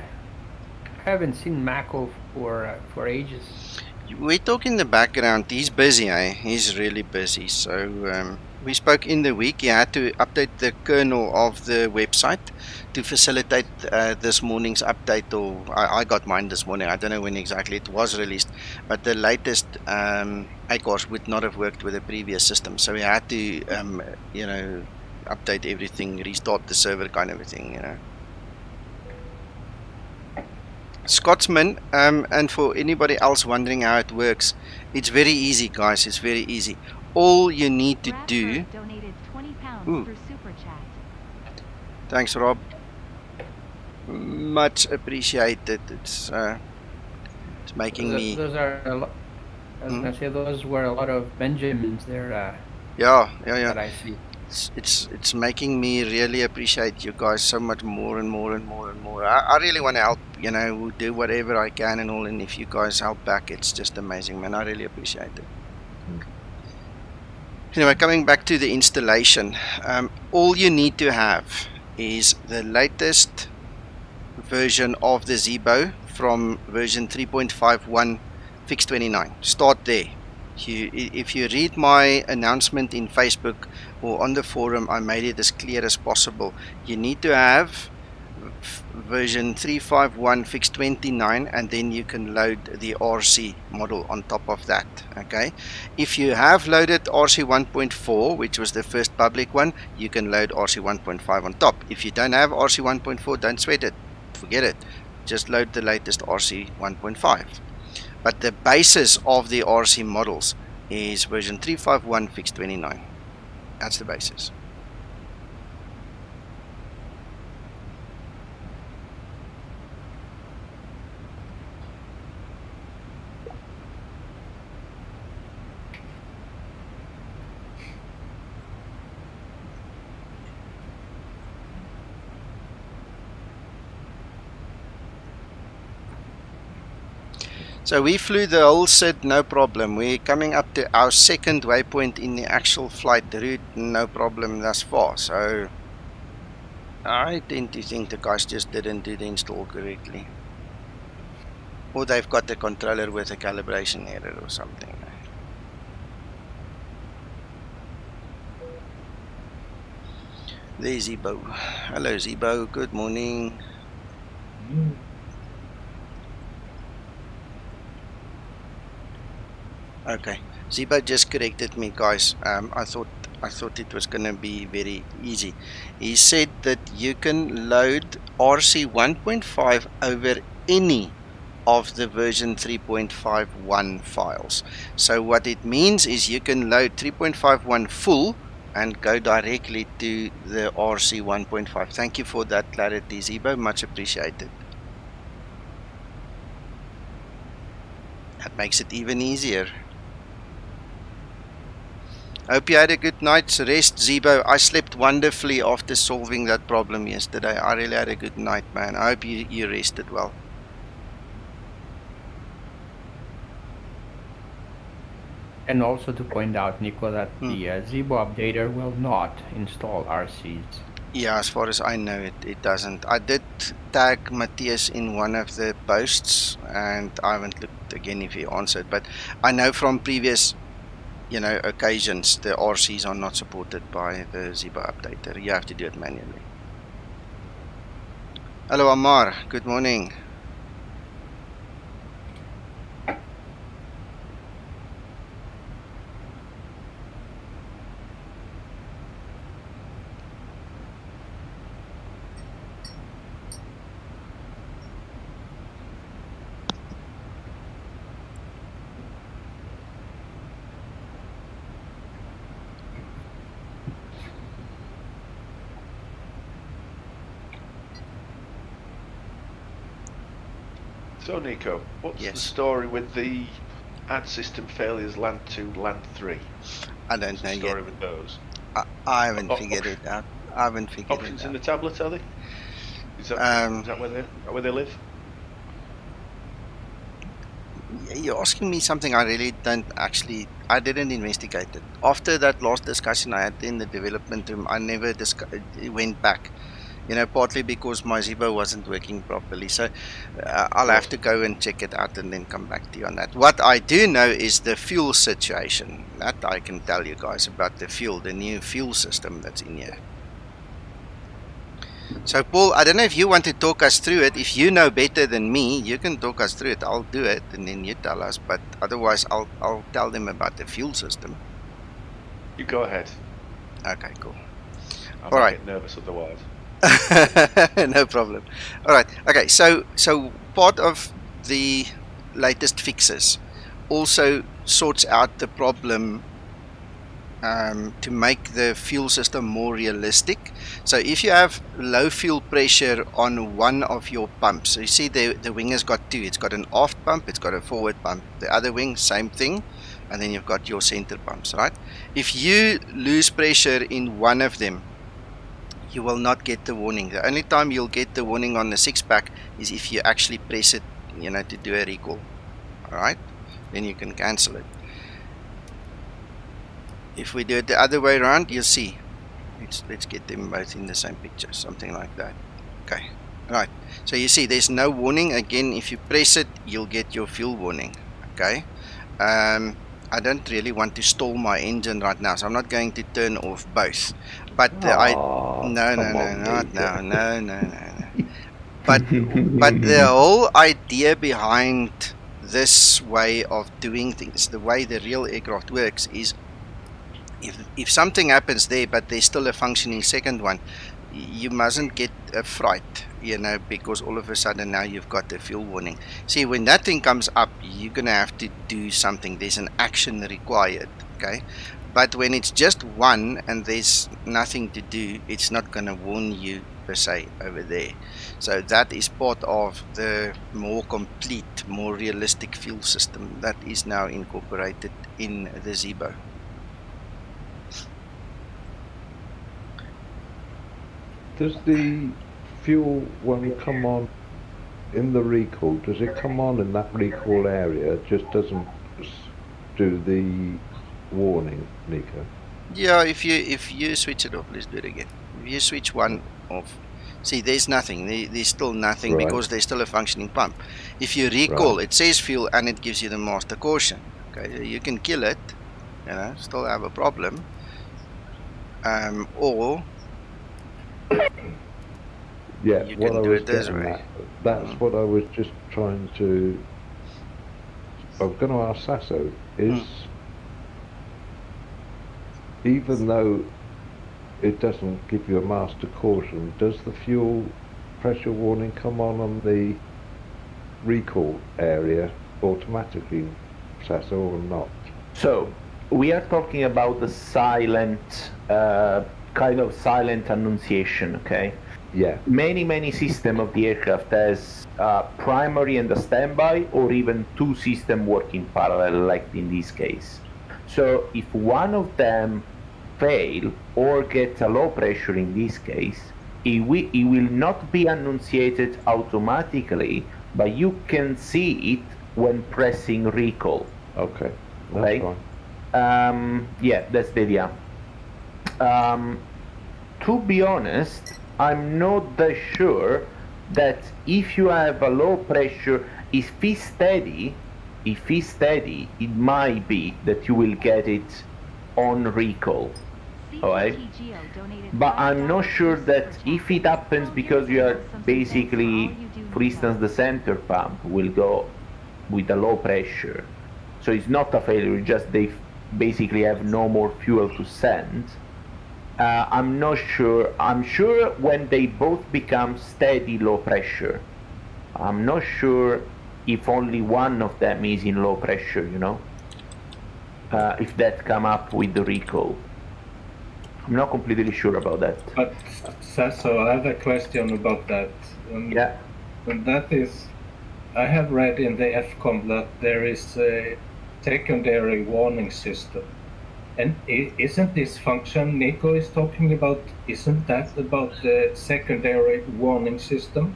I haven't seen Mako for ages. We talk in the background. He's busy, He's really busy. So we spoke in the week. He had to update the kernel of the website to facilitate this morning's update. Or I got mine this morning. I don't know when exactly it was released, but the latest ACOS would not have worked with the previous system. So we had to, update everything, restart the server, kind of a thing, you know. Scotsman, and for anybody else wondering how it works, it's very easy, guys. It's very easy. All you need to do. Donated 20 pounds Ooh. through SuperChat. Thanks, Rob. Much appreciated. It's making me. Those are a lot. I was gonna say those were a lot of Benjamins there. Yeah. That I see. It's making me really appreciate you guys so much more and more and more and more. I really want to help, you know, do whatever I can and all, and if you guys help back, it's just amazing, man. I really appreciate it. Anyway, coming back to the installation, all you need to have is the latest version of the Zibo from version 3.51 fix 29. Start there. If you read my announcement in Facebook or on the forum, I made it as clear as possible. You need to have version 3.51 fix 29, and then you can load the RC model on top of that. Okay, if you have loaded RC 1.4, which was the first public one, you can load RC 1.5 on top. If you don't have RC 1.4, don't sweat it, forget it, just load the latest RC 1.5. But the basis of the RC models is version 3.51 fix 29. That's the basis. So we flew the whole set, no problem. We're coming up to our second waypoint in the actual flight route, no problem thus far. So I tend to think the guys just didn't do the install correctly. Or they've got the controller with a calibration error or something. There's Zibo. Hello Zibo, good morning. Okay, Zibo just corrected me, guys. I thought it was gonna be very easy. He said that you can load RC 1.5 over any of the version 3.51 files. So what it means is you can load 3.51 full and go directly to the RC 1.5. Thank you for that clarity, Zibo. Much appreciated. That makes it even easier. Hope you had a good night's rest, Zibo. I slept wonderfully after solving that problem yesterday. I really had a good night, man. I hope you rested well. And also to point out, Nico, that the Zibo updater will not install RCs. Yeah, as far as I know, it doesn't. I did tag Matthias in one of the posts, and I haven't looked again if he answered. But I know from previous, you know, occasions, the RCs are not supported by the Zibo updater. You have to do it manually. Hello Amar, good morning. So Nico, what's the story with the add system failures land 2, land 3? I don't know yet. Story with those? I haven't figured it out. I haven't figured it out. Options in the tablet, are they? Is that where they live? You're asking me something I really don't actually. I didn't investigate it. After that last discussion I had in the development room, I never went back. You know, partly because my Zibo wasn't working properly. So I'll have to go and check it out and then come back to you on that. What I do know is the fuel situation. That I can tell you guys about the fuel, the new fuel system that's in here. So Paul, I don't know if you want to talk us through it. If you know better than me, you can talk us through it. I'll do it and then you tell us. But otherwise, I'll tell them about the fuel system. You go ahead. Okay, cool. I All might right. get nervous otherwise. No problem. All right. Okay. So part of the latest fixes also sorts out the problem to make the fuel system more realistic. So if you have low fuel pressure on one of your pumps, so you see the wing has got two. It's got an aft pump, it's got a forward pump. The other wing, same thing, and then you've got your center pumps, right? If you lose pressure in one of them, you will not get the warning. The only time you'll get the warning on the 6-pack is if you actually press it, to do a recall. All right, then you can cancel it. If we do it the other way around, you'll see. Let's get them both in the same picture, something like that. Okay, right. So you see, there's no warning. Again, if you press it, you'll get your fuel warning. Okay. I don't really want to stall my engine right now, so I'm not going to turn off both. But no. But the whole idea behind this way of doing things, the way the real aircraft works, is if something happens there, but there's still a functioning second one, you mustn't get a fright, because all of a sudden now you've got the fuel warning. See, when that thing comes up, you're gonna have to do something. There's an action required, okay? But when it's just one and there's nothing to do, it's not gonna warn you per se over there. So that is part of the more complete, more realistic fuel system that is now incorporated in the Zibo. Does the fuel, when it come on in the recall, does it come on in that recall area? It just doesn't do the warning, Nico? Yeah, if you switch it off, let's do it again. If you switch one off, see, there's nothing. There's still nothing, right, because there's still a functioning pump. If you recall, it says fuel and it gives you the master caution. Okay, so you can kill it, still have a problem, or yeah, you what can I do was it this getting way. at, that's what I was just trying to. I was going to ask Sasso, is even though it doesn't give you a master caution, does the fuel pressure warning come on the recall area automatically, Sasso, or not? So we are talking about the silent, kind of silent annunciation, okay? Yeah. Many system of the aircraft has primary and a standby, or even two systems working parallel, like in this case. So if one of them fail or get a low pressure in this case, it will not be annunciated automatically, but you can see it when pressing recall. Okay, that's fine. Yeah, that's the idea. To be honest, I'm not that sure that if you have a low pressure, if it's steady, it might be that you will get it on recall. Alright? But I'm not sure that if it happens because you are basically, for instance, the center pump will go with a low pressure. So it's not a failure, it's just they basically have no more fuel to send. I'm not sure. I'm sure when they both become steady low pressure. I'm not sure if only one of them is in low pressure, if that come up with the recall. I'm not completely sure about that. But Sasso, I have a question about that. Yeah. And that is, I have read in the FCOM that there is a secondary warning system. And isn't this function Nico is talking about, isn't that about the secondary warning system?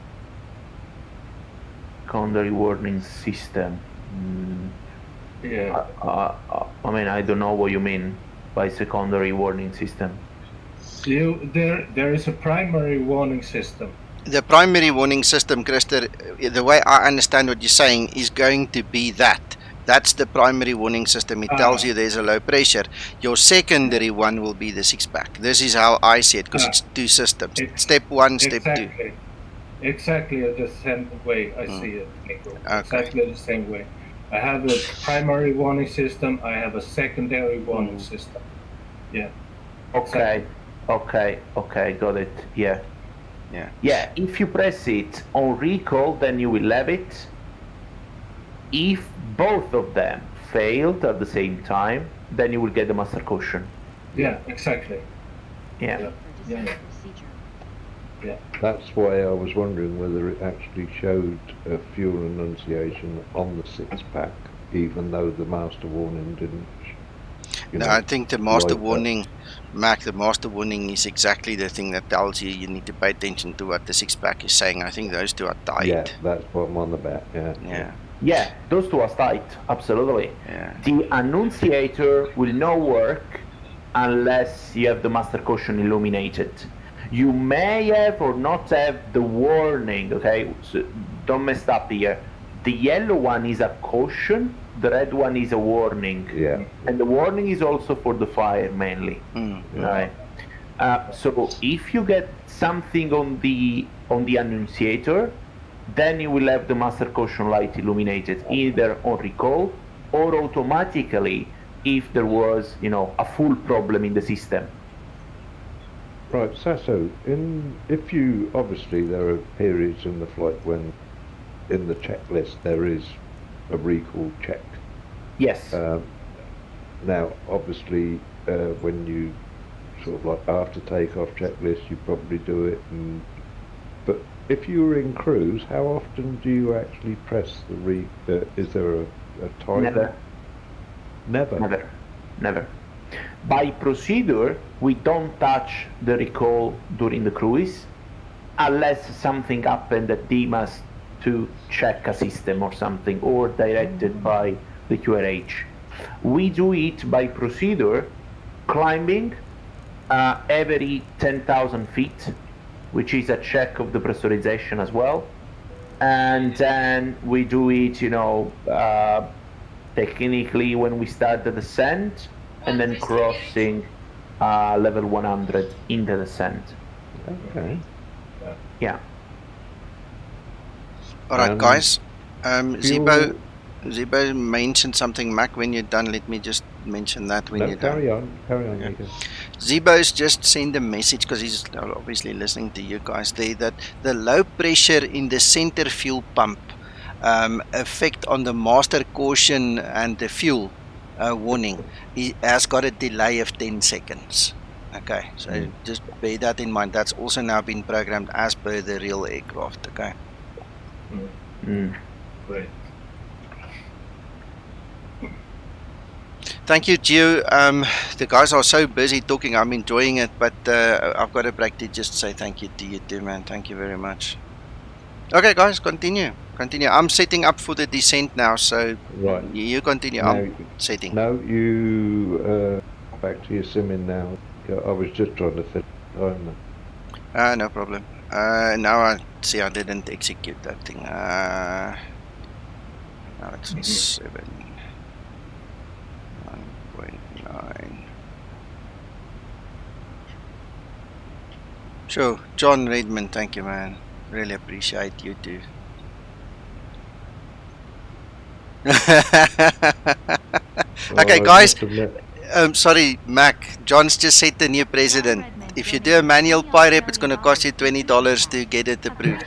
Secondary warning system. Yeah. I mean, I don't know what you mean by secondary warning system. There is a primary warning system. The primary warning system, Christer, the way I understand what you're saying, is going to be that. That's the primary warning system. It tells you there's a low pressure. Your secondary one will be the 6-pack. This is how I see it, because it's two systems. Step one, step two. Exactly the same way I see it, Nico. Exactly the same way. I have a primary warning system. I have a secondary warning system. Yeah. Okay. Okay, got it. Yeah. Yeah. Yeah, if you press it on recall, then you will have it. If both of them failed at the same time, then you will get the master caution. Yeah, exactly. Yeah. Yeah. That's why I was wondering whether it actually showed a fuel enunciation on the 6-pack, even though the master warning didn't. No, I think the master warning, Mac, the master warning is exactly the thing that tells you need to pay attention to what the 6-pack is saying. I think those two are tight. Yeah, that's what I'm on about. Yeah. Yeah, those two are tight, absolutely. Yeah. The annunciator will not work unless you have the master caution illuminated. You may have or not have the warning, okay? So don't mess up here. The yellow one is a caution, the red one is a warning. Yeah. And the warning is also for the fire mainly. Right? So if you get something on the annunciator, then you will have the master caution light illuminated either on recall or automatically if there was, a full problem in the system. Right, Sasso, if you, obviously there are periods in the flight when in the checklist there is a recall check. Yes. Now, obviously, when you sort of like after takeoff checklist, you probably do it, but if you were in cruise, how often do you actually press the is there a time? Never. By procedure, we don't touch the recall during the cruise unless something happened that deems us to check a system or something, or directed by the QRH. We do it by procedure, climbing every 10,000 feet, which is a check of the pressurization as well. And then we do it, technically when we start the descent, and then crossing level 100 in the descent. Okay. Yeah. All right, guys. Zibo mentioned something. Mac, when you're done, let me just mention that when you're done. Carry on. Yeah. Zibo's just sent a message because he's obviously listening to you guys there that the low pressure in the center fuel pump effect on the master caution and the fuel warning has got a delay of 10 seconds. Okay, so just bear that in mind. That's also now been programmed as per the real aircraft. Okay. Great. Thank you, Gio. The guys are so busy talking. I'm enjoying it, but I've got a break to just say thank you to you too, man. Thank you very much. Okay, guys, continue. I'm setting up for the descent now, so right. You continue. Now, I'm setting. No, you back to your simming now. I was just trying to fit time. No problem. Now I see I didn't execute that thing. Now it's 7.9. Sure, John Redmond, thank you, man. Really appreciate you too. Okay, guys. Sorry, Mac. John's just said the new president. If you do a manual PIREP, it's going to cost you $20 to get it approved.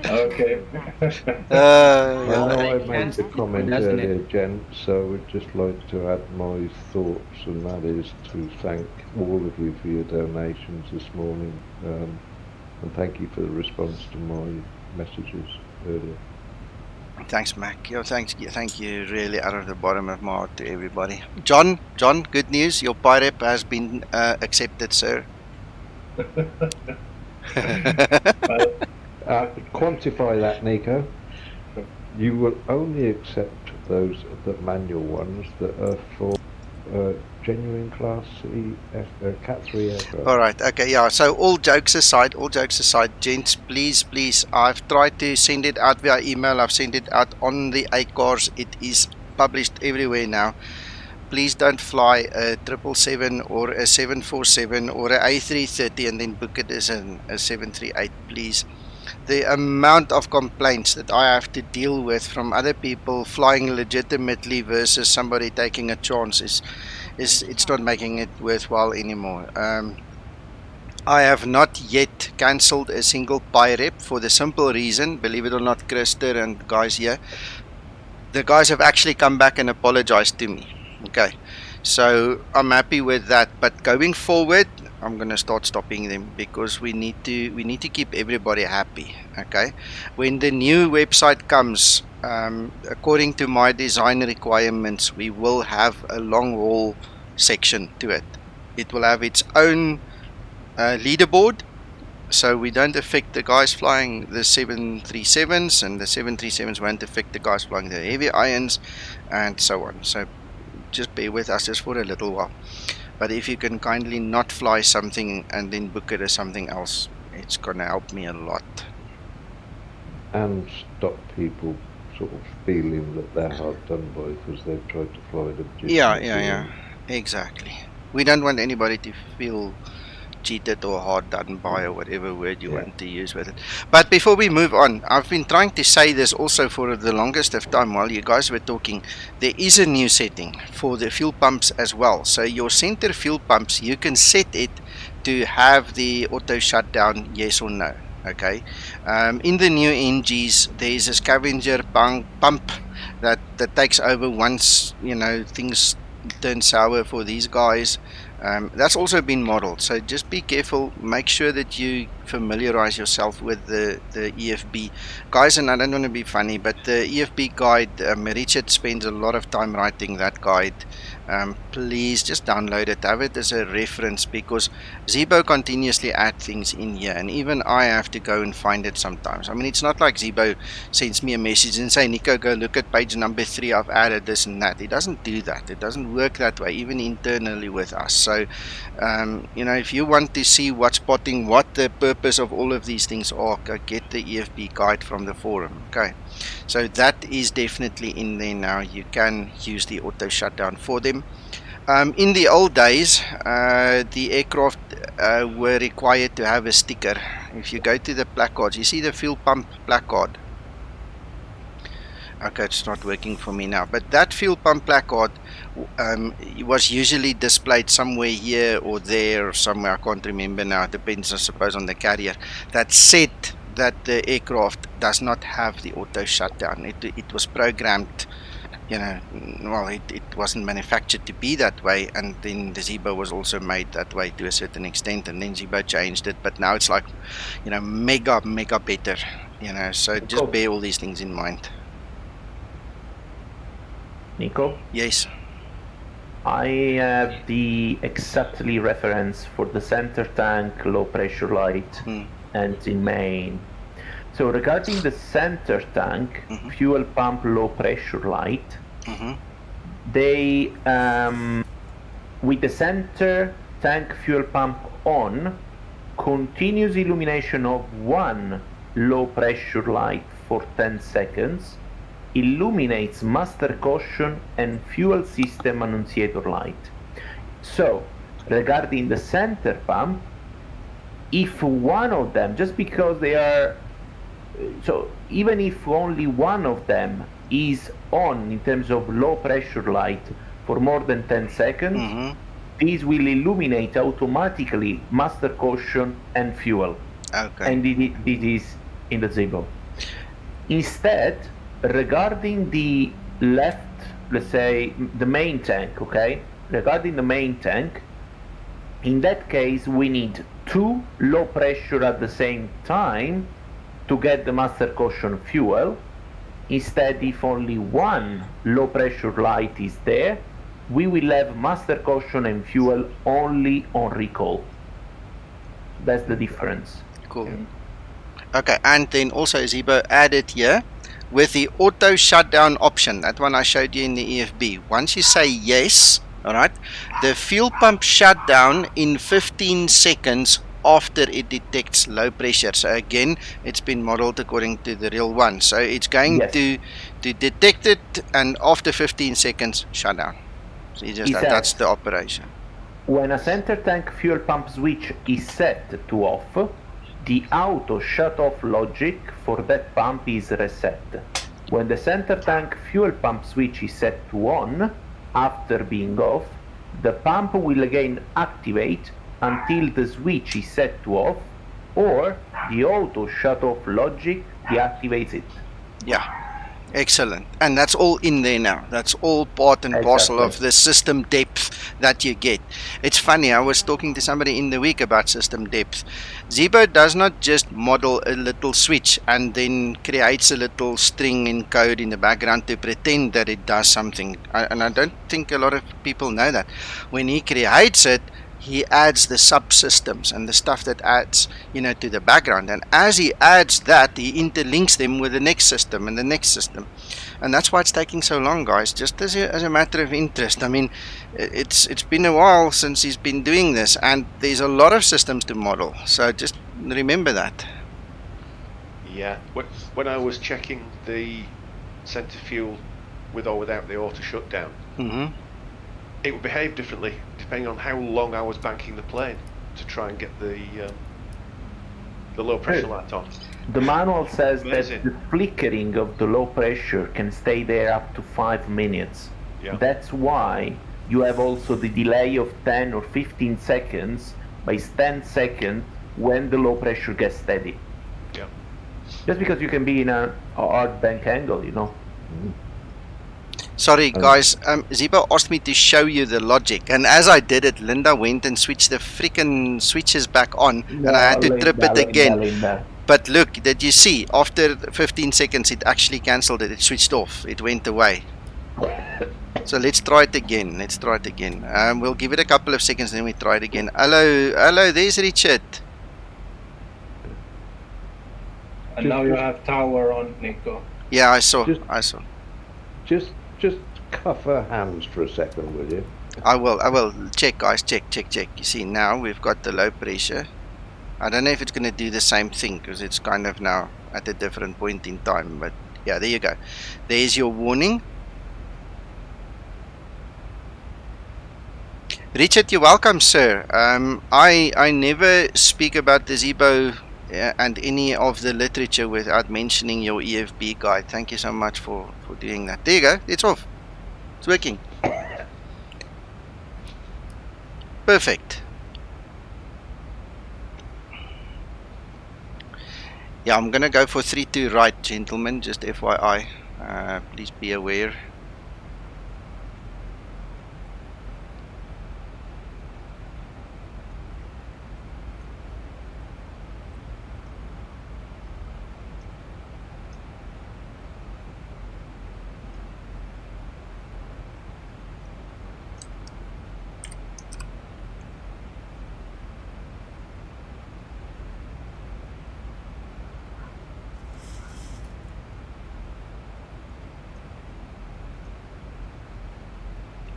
Okay. I know I made the comment earlier, Jen, so I'd just like to add my thoughts, and that is to thank all of you for your donations this morning, and thank you for the response to my messages earlier. Thanks, Mac. Thank you really out of the bottom of my heart to everybody. John, good news. Your PIREP has been accepted, sir. Quantify that, Nico. You will only accept those manual ones that are for genuine Class C Cat 3 aircraft. All right. Okay. Yeah. So all jokes aside, gents, please. I've tried to send it out via email. I've sent it out on the ACARS. It is published everywhere now. Please don't fly a 777 or a 747 or a A330 and then book it as a 738, please. the amount of complaints that I have to deal with from other people flying legitimately versus somebody taking a chance is it's not making it worthwhile anymore. I have not yet cancelled a single PIREP for the simple reason, believe it or not, Krister and guys here, the guys have actually come back and apologized to me. Okay, so I'm happy with that. But going forward, I'm gonna start stopping them because we need to keep everybody happy. Okay, when the new website comes, according to my design requirements, we will have a long haul section to it. It will have its own leaderboard, so we don't affect the guys flying the 737s, and the 737s won't affect the guys flying the heavy irons, and so on. So just bear with us just for a little while. But if you can kindly not fly something and then book it as something else, it's gonna help me a lot. And stop people sort of feeling that they're hard done by because they've tried to fly them. Yeah, exactly. We don't want anybody to feel cheated or hard done by, or whatever word you want to use with it. But before we move on, I've been trying to say this also for the longest of time while you guys were talking. There is a new setting for the fuel pumps as well. So your center fuel pumps, you can set it to have the auto shutdown, yes or no. Okay, in the new NGs there is a scavenger pump that takes over once, you know, things turn sour for these guys. That's also been modeled, so just be careful. Make sure that you familiarize yourself with the EFB guys. And I don't want to be funny, but the EFB guide, Richard spends a lot of time writing that guide. Please just download it, have it as a reference, because Zibo continuously add things in here, and even I have to go and find it sometimes. I mean, it's not like Zibo sends me a message and say, Nico, go look at page number 3, I've added this and that. It doesn't do that. It doesn't work that way, even internally with us. So you know, if you want to see what's spotting, what the purpose of all of these things are, go get the EFB guide from the forum. Okay, so that is definitely in there now. You can use the auto shutdown for them. In the old days, the aircraft were required to have a sticker. If you go to the placards, you see the fuel pump placard. Okay, it's not working for me now, but that fuel pump placard was usually displayed somewhere here or there or somewhere. I can't remember now. It depends, I suppose, on the carrier. That said that the aircraft does not have the auto shutdown. It was programmed, you know, well, it wasn't manufactured to be that way, and then the Zibo was also made that way to a certain extent, and then Zibo changed it, but now it's like, you know, mega better, you know. So just bear all these things in mind. Nico? Yes. I have the exactly reference for the center tank, low pressure light, and the main. So regarding the center tank, fuel pump, low pressure light, they, with the center tank fuel pump on, continuous illumination of one low pressure light for 10 seconds, illuminates master caution and fuel system annunciator light. So regarding the center pump, if one of them, just because they are, so even if only one of them is on in terms of low pressure light for more than 10 seconds, these will illuminate automatically master caution and fuel. Okay. And this is in the Zibo. Instead, regarding the left, let's say the main tank, okay? Regarding the main tank, in that case we need 2 low pressure at the same time to get the master caution fuel. Instead, if only one low pressure light is there, we will have master caution and fuel only on recall. That's the difference. Cool. Okay, and then also Zibo added here with the auto shutdown option, that one I showed you in the EFB. Once you say yes, all right, the fuel pump shut down in 15 seconds after it detects low pressure. So again, it's been modeled according to the real one. So it's going to detect it, and after 15 seconds, shut down. So you just that's the operation. When a center tank fuel pump switch is set to off, the auto shut-off logic for that pump is reset. When the center tank fuel pump switch is set to on, after being off, the pump will again activate until the switch is set to off, or the auto shut-off logic deactivates it. Yeah. Excellent. And that's all in there now. That's all part and parcel of the system depth that you get. It's funny, I was talking to somebody in the week about system depth. Zibo does not just model a little switch and then creates a little string in code in the background to pretend that it does something. And I don't think a lot of people know that. When he creates it, he adds the subsystems and the stuff that adds, you know, to the background. And as he adds that, he interlinks them with the next system and the next system. And that's why it's taking so long, guys, just as a matter of interest. I mean, it's been a while since he's been doing this, and there's a lot of systems to model. So just remember that. Yeah. When I was checking the center fuel with or without the auto shutdown, it would behave differently depending on how long I was banking the plane to try and get the low pressure light on. The manual says that the flickering of the low pressure can stay there up to 5 minutes. Yeah. That's why you have also the delay of 10 or 15 seconds by 10 seconds when the low pressure gets steady. Yeah. Just because you can be in a hard bank angle, you know. Sorry guys, Zibo asked me to show you the logic, and as I did it, Linda went and switched the freaking switches back on, and I had to trip it again. But look, did you see, after 15 seconds it actually cancelled it, it switched off, it went away. So let's try it again, we'll give it a couple of seconds, then we try it again. Hello, there's Richard. And now you have tower on, Nico. Yeah, I saw. Just cuff her hands for a second, will you? I will. Check, guys. Check. You see, now we've got the low pressure. I don't know if it's going to do the same thing because it's kind of now at a different point in time. But yeah, there you go. There's your warning. Richard, you're welcome, sir. I never speak about the Zibo and any of the literature without mentioning your EFB guide. Thank you so much for doing that. There you go. It's off. It's working. Perfect. Yeah, I'm gonna go for 3-2 right, gentlemen. Just FYI. Please be aware.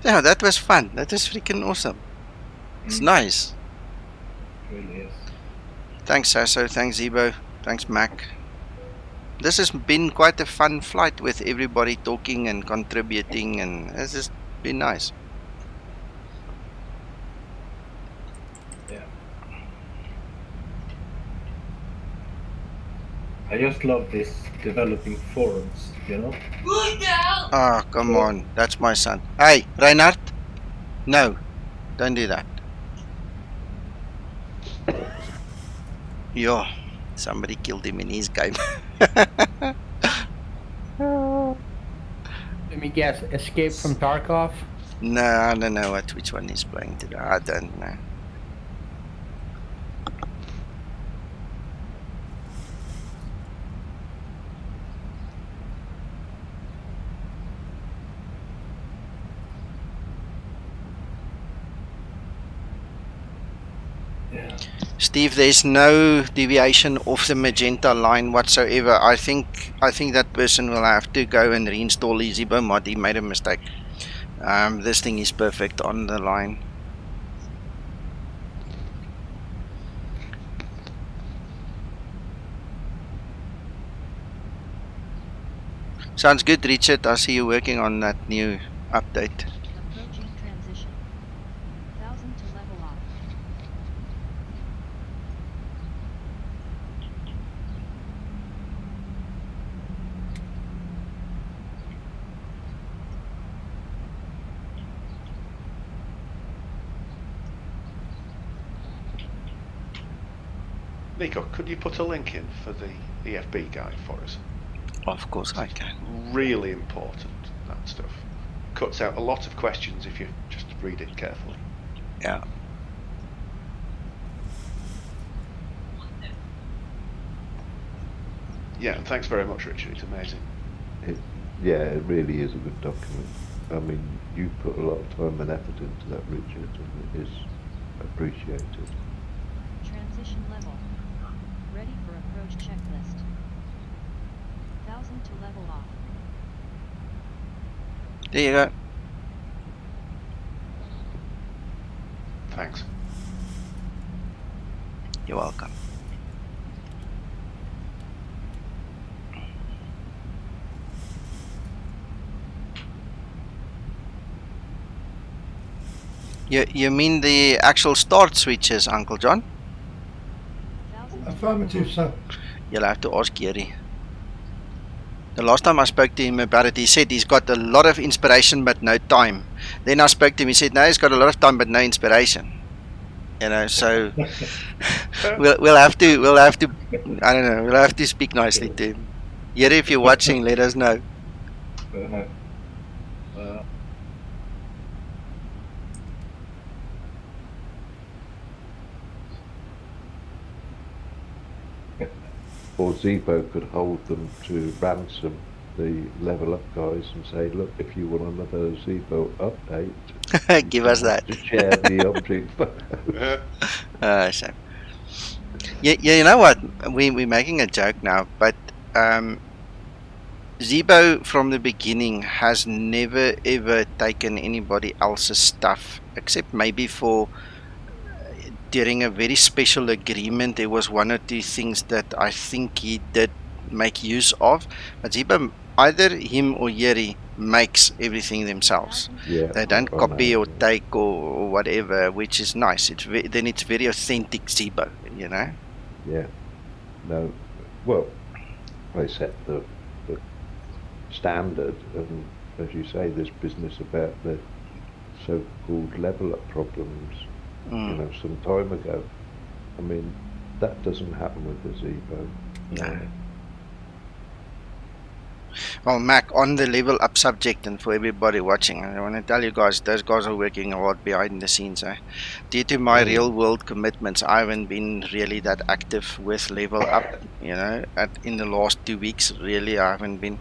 Yeah, that was fun. That is freaking awesome. It's nice. It really is. Thanks, Sasso. Thanks, Zibo. Thanks, Mac. This has been quite a fun flight with everybody talking and contributing, and it's just been nice. Yeah. I just love this developing forums, you know? Ah, come on. That's my son. Hey, Reinhard. No, don't do that. Yo, somebody killed him in his game. Let me guess, Escape from Takeoff? No, I don't know which one he's playing today. I don't know. Steve, there's no deviation off the magenta line whatsoever. I think that person will have to go and reinstall his Zibo mod. He made a mistake. This thing is perfect on the line. Sounds good, Richard. I see you working on that new update. Approaching transition. 1000 to level off. Nico, could you put a link in for the EFB guide for us? Of course I can. Really important, that stuff. Cuts out a lot of questions if you just read it carefully. Yeah. Yeah, and thanks very much, Richard. It's amazing. Yeah, it really is a good document. I mean, you put a lot of time and effort into that, Richard, and it is appreciated. Transition level. Ready for approach checklist. 1000 to level off. There you go. Thanks. You're welcome. You mean the actual start switches, Uncle John? Affirmative, sir. You'll have to ask Gary. The last time I spoke to him about it, he said he's got a lot of inspiration but no time. Then I spoke to him, he said no, he's got a lot of time but no inspiration. You know, so we'll have to I don't know, we'll have to speak nicely to him. Gary, if you're watching, let us know. Or Zibo could hold them to ransom, the level up guys, and say, look, if you want another Zibo update, give us that. To share the object photos. So. Yeah, you know what? We're making a joke now, but Zibo from the beginning has never ever taken anybody else's stuff, except maybe for during a very special agreement. There was one or two things that I think he did make use of, but Zibo, either him or Yeri, makes everything themselves. Yeah, they don't copy or take or whatever, which is nice. Then it's very authentic Zibo, you know. Yeah. No. Well, they set the standard, and as you say, this business about the so-called level up problems. You know, some time ago. I mean, that doesn't happen with the Zibo. No. Well, Mac, on the level up subject, and for everybody watching, I want to tell you guys, those guys are working a lot behind the scenes. Due to my real world commitments, I haven't been really that active with level up, you know, in the last 2 weeks. Really, I haven't been.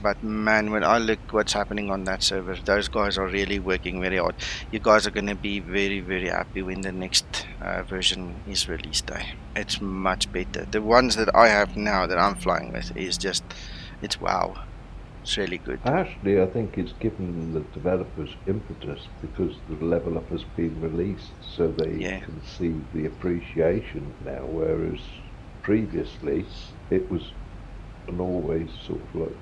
But man, when I look what's happening on that server, those guys are really working very hard. You guys are going to be very, very happy when the next version is released. It's much better. The ones that I have now that I'm flying with is just, it's wow. It's really good. Actually, I think it's given the developers impetus because the level up has been released, so they can see the appreciation now, whereas previously it was and always sort of like,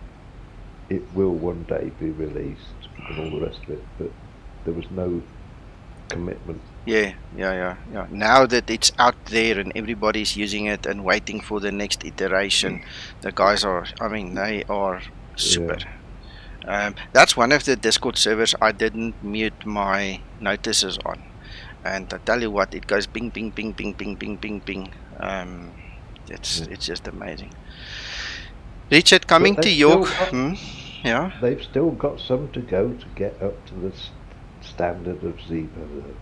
it will one day be released and all the rest of it, but there was no commitment. Yeah. Now that it's out there and everybody's using it and waiting for the next iteration, the guys are, I mean, they are super. That's one of the Discord servers I didn't mute my notices on, and I tell you what, it goes ping ping ping ping ping ping ping ping. It's just amazing. Richard, coming to York. Yeah. They've still got some to go to get up to the standard of Zibo.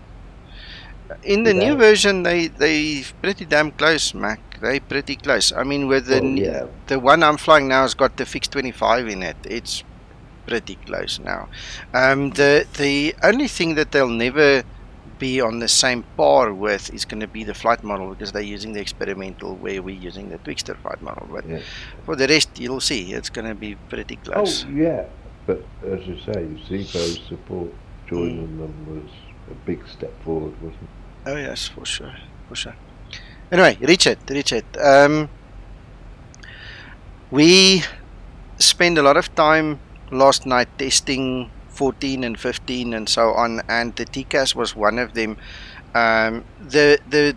In the new version, they pretty damn close, Mac. They pretty close. I mean, with the one I'm flying now has got the fixed 25 in it. It's pretty close now. The only thing that they'll never be on the same par with is going to be the flight model, because they're using the experimental where we're using the Twixter flight model. But for the rest, you'll see it's going to be pretty close. Oh yeah, but as you say, Zibo's support joining them was a big step forward, wasn't it? Oh yes, for sure. Anyway, Richard, we spent a lot of time last night testing 14 and 15 and so on, and the TCAS was one of them. The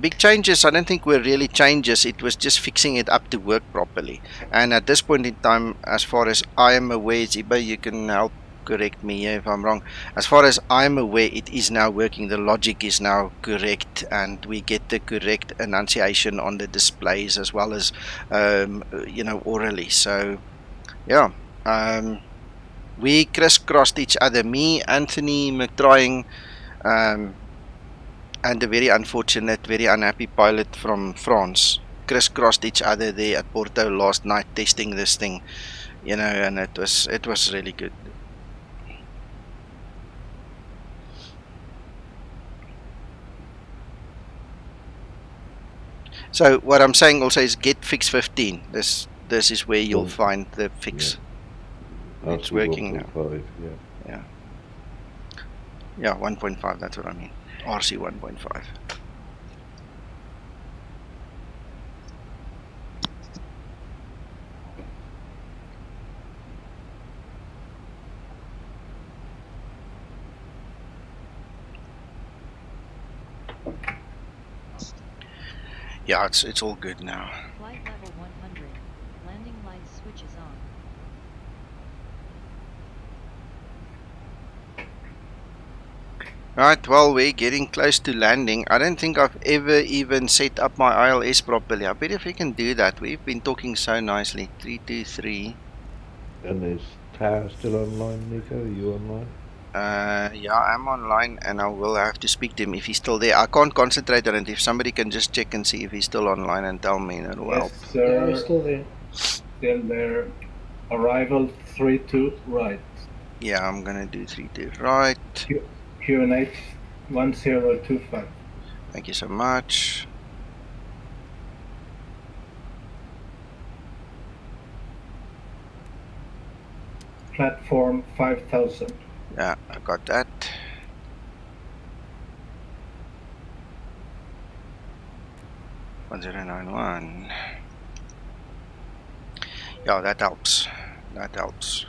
big changes, I don't think were really changes. It was just fixing it up to work properly. And at this point in time, as far as I am aware, Zibo, you can help correct me here if I'm wrong. As far as I'm aware, it is now working. The logic is now correct, and we get the correct enunciation on the displays as well as, you know, orally. So, yeah, we crisscrossed each other. Me, Anthony McTrying, and a very unfortunate, very unhappy pilot from France crisscrossed each other there at Porto last night testing this thing, you know, and it was really good. So what I'm saying also is get fix 15. This is where you'll find the fix. Yeah. It's working now. 1.5, Yeah, 1.5, that's what I mean. RC 1.5. Yeah, it's all good now. Flight level 100. Landing lights switches on. Right, well, we're getting close to landing. I don't think I've ever even set up my ILS properly. I bet if we can do that. We've been talking so nicely. 323. And is Tower still online, Nico? Are you online? Yeah, I'm online, and I will have to speak to him if he's still there. I can't concentrate on it. If somebody can just check and see if he's still online and tell me, that'll help. Yes, sir. Yeah, we're still there. Still there. Arrival 32 right. Yeah, I'm gonna do 32 right. QNH 1025. Thank you so much. Platform 5000. Yeah, I got that. $1091. Yeah, that helps. That helps.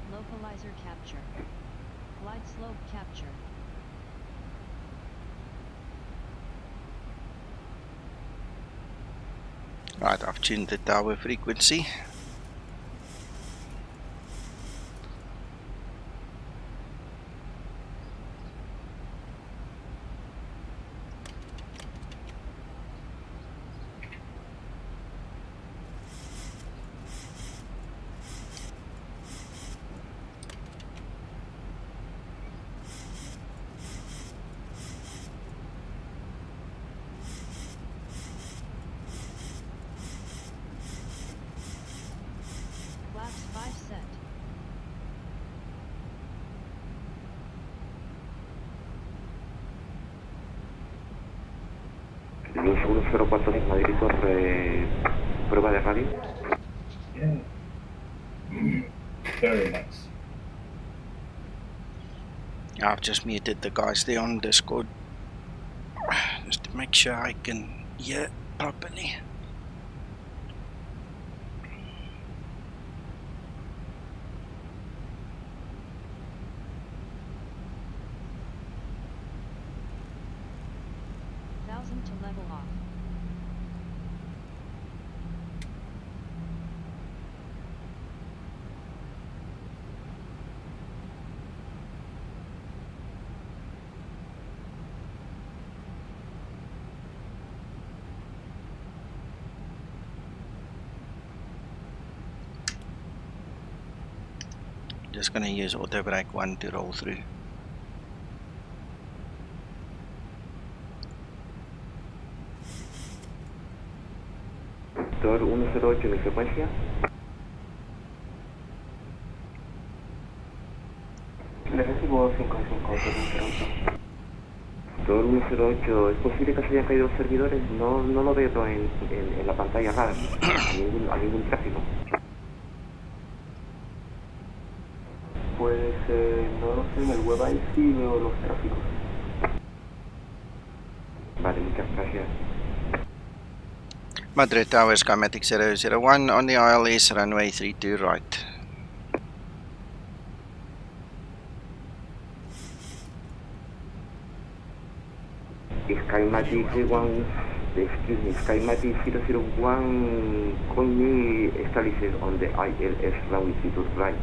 Localizer capture. Glide slope capture. Right, I've tuned the tower frequency. Flaps 5 set. Luz 1046 Madrid Torre, prueba de radio. Yeah. Very nice. I've just muted the guys there on Discord just to make sure I can hear properly. To level off. Just gonna use auto brake 1 to roll through. Tor 108, mi frecuencia. Le recibo 55, Tor 108. Tor 108, ¿es posible que se hayan caído los servidores? No lo veo en la pantalla radar, a ningún tráfico. Pues no lo sé, en el web ahí sí veo los tráficos. Vale, muchas gracias. Madrid Tower, Skymatix 001 on the ILS, runway 32 right. Skymatix 001, call me established on the ILS runway 32 right.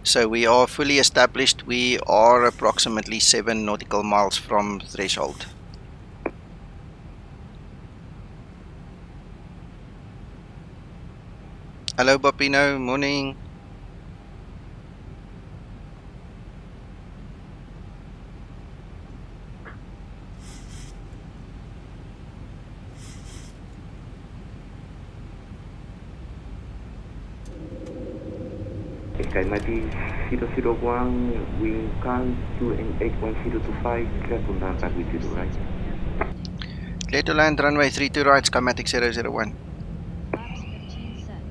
So we are fully established. We are approximately 7 nautical miles from threshold. Hello Bopino, morning. Skymatix 001, wind calm to 81025, clear to land runway 32 right. Clear to land runway 32 right, Skymatix 001. Flaps 15 set.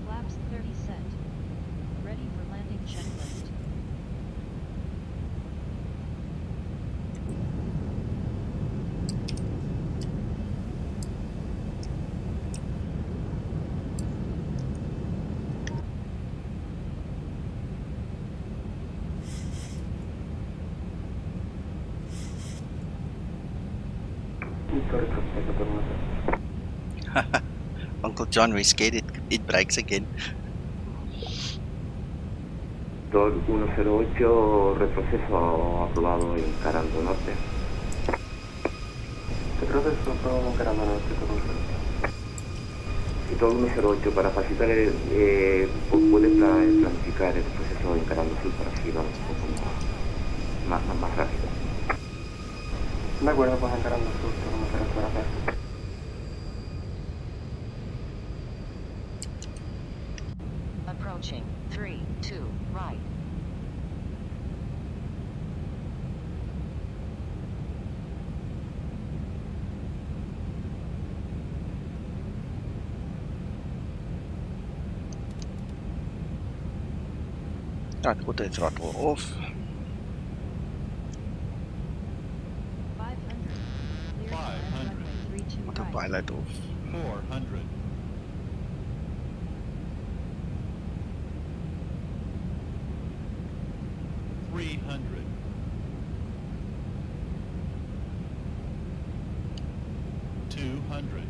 Flaps 30 set. Ready for landing checklist. Uncle John, we're scared it breaks again. Tor 108, retroceso aprobado encarando norte. Retroceso aprobado encarando norte, Tor 108. Tor 108, para facilitar puede planificar el proceso encarando sur para así vamos un poco más rápido. De acuerdo, pues encarando sur, Tor 108 para hacer. Approaching 3, 2, right. Right, put the throttle off. 500. Autopilot off. 400. 300. 200.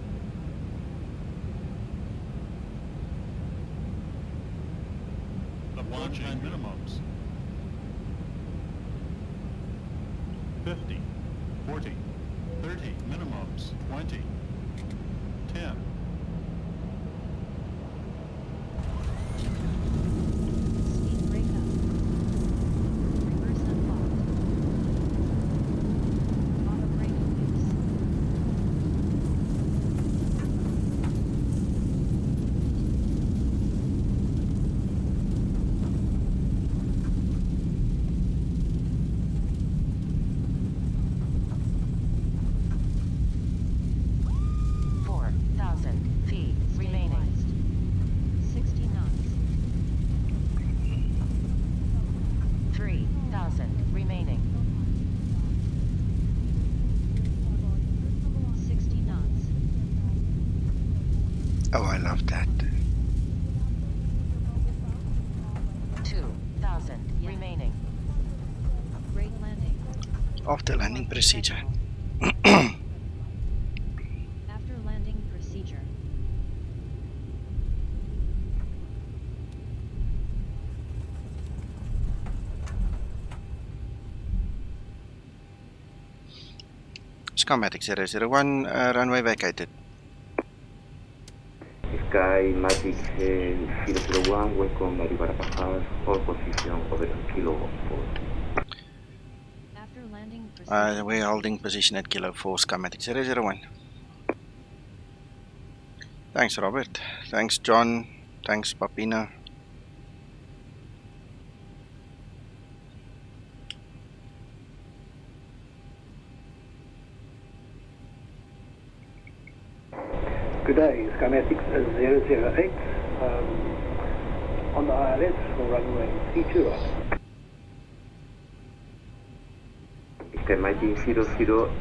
100 minimums. 50, 40, 30 minimums. 20, 10. Oh, I love that. 2,000 remaining. Great landing. After landing procedure. After landing procedure. Skymatix 001, runway vacated. Skymatix VA, welcome Madrid para Pajas, hold position over Kilo 4. After landing, We're holding position at Kilo 4, Skymatix 001. Thanks, Robert. Thanks, John. Thanks, Papina. Good day, Skymatix 008. On the ILS for runway C2 right. Skymatix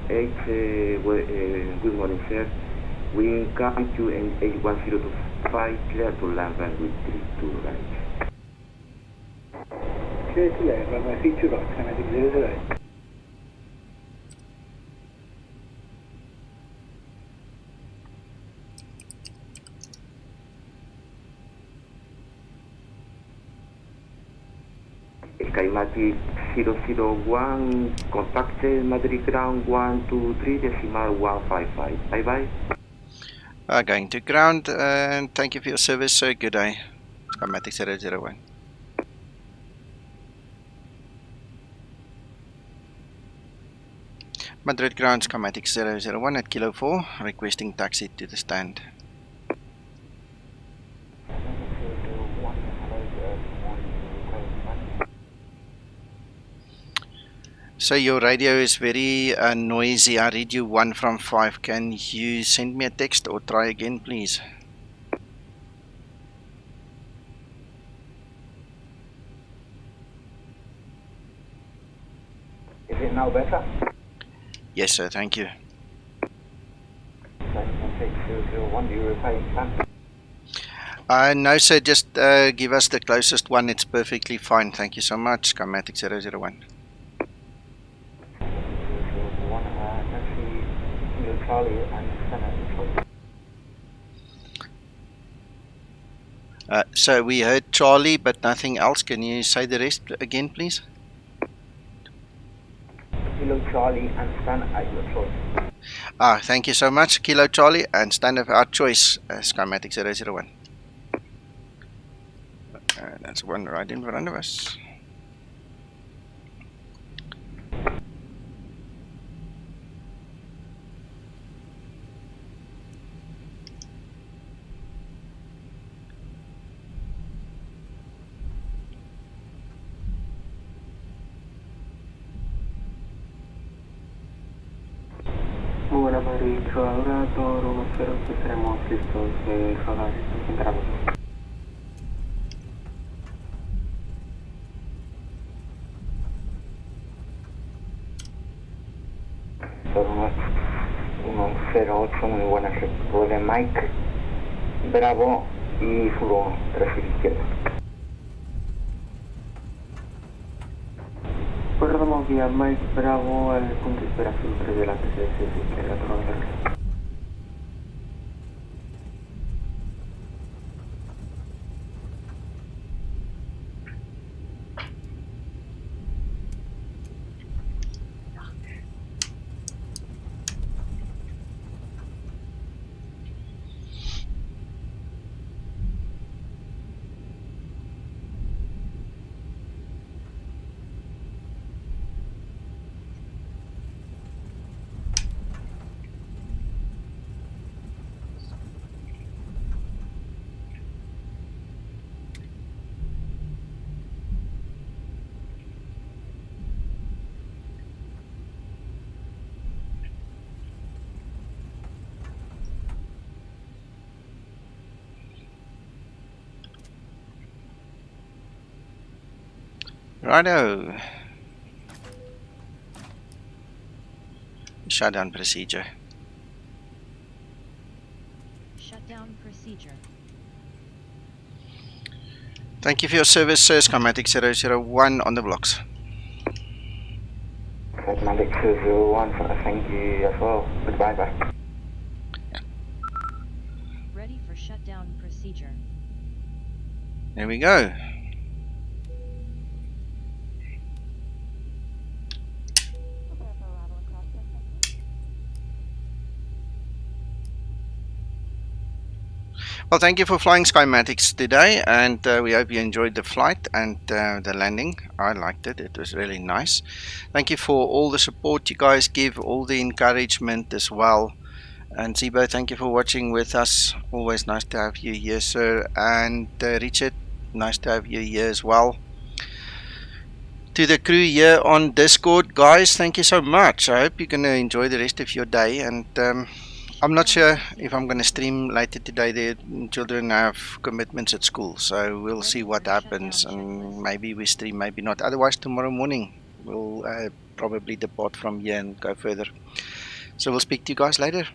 008, good morning, sir. We come to an 81025, clear to land runway 32 right. Clear to land, runway C2 right, Skymatix 008. Skymatix 001, contacted Madrid ground 123.155. Bye bye. Going to ground, and thank you for your service, sir. Good day. Skymatix 001. Madrid ground, Skymatix 001 at Kilo 4, requesting taxi to the stand. So your radio is very noisy. I read you 1 from 5. Can you send me a text or try again, please? Is it now better? Yes, sir. Thank you. Skymatix 001, do you reply No, sir. Just give us the closest one. It's perfectly fine. Thank you so much. Skymatix 001. Charlie and So we heard Charlie, but nothing else. Can you say the rest again, please? Kilo Charlie and stand at your choice. Thank you so much. Kilo Charlie and stand of our choice, Skymatix 001. That's one right in front of us. Muy buena Madrid, ahora todo rumbo 0 que estaremos listos, radar, nos encaramos. Son 108, muy buenas, recuerde Mike, Bravo y Furo, perfil izquierdo. Perdón, guía Mike Bravo al punto de espera sur 3 delante de izquierda, torre. Righto. Shutdown procedure. Shutdown procedure. Thank you for your service, sir. Skymatix 001 on the blocks. Skymatix 001, thank you as well. Goodbye, bye. Ready for shutdown procedure. There we go. Well, thank you for flying Skymatix today, and we hope you enjoyed the flight and the landing. I liked it. It was really nice. Thank you for all the support you guys give, all the encouragement as well. And Zibo, thank you for watching with us. Always nice to have you here, sir. And Richard, nice to have you here as well. To the crew here on Discord, guys, thank you so much. I hope you're going to enjoy the rest of your day. And I'm not sure if I'm going to stream later today. The children have commitments at school, so we'll see what happens, and maybe we stream, maybe not. Otherwise, tomorrow morning we'll probably depart from here and go further. So we'll speak to you guys later.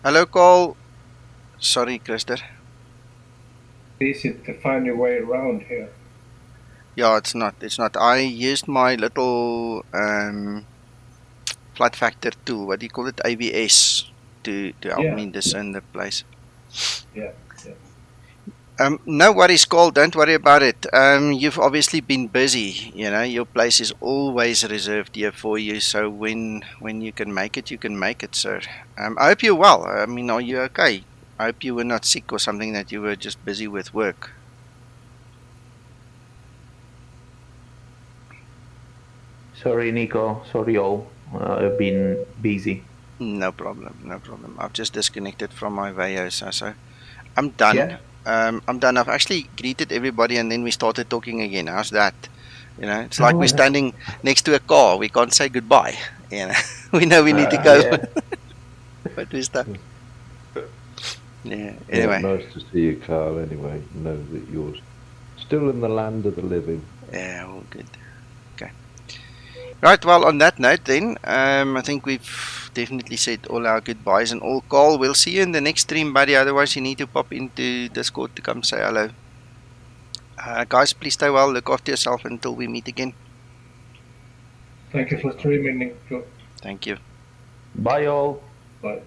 Hello, Cole. Sorry, Krister. Easy to find your way around here. Yeah, it's not. It's not. I used my little flight factor tool. What do you call it? ABS to help me discern the place. Yeah. No worries, Cole. Don't worry about it. You've obviously been busy. You know, your place is always reserved here for you. So when you can make it, you can make it, sir. I hope you're well. I mean, are you okay? I hope you were not sick or something, that you were just busy with work. Sorry, Nico. Sorry, all. I've been busy. No problem. No problem. I've just disconnected from my VA, so I'm done. Yeah. I'm done. I've actually greeted everybody, and then we started talking again. How's that? You know, it's like we're standing next to a car. We can't say goodbye. You know, we know we need to go. Yeah. But we're stuck. Yeah. Yeah, Anyway. nice to see you, Carl. Anyway, know that you're still in the land of the living. Yeah, all good. Okay. Right. Well, on that note, then, I think we've definitely said all our goodbyes and all. Call. We'll see you in the next stream, buddy. Otherwise, you need to pop into Discord to come say hello. Guys, please stay well. Look after yourself until we meet again. Thank you for streaming, Nico. Thank you. Bye, all. Bye.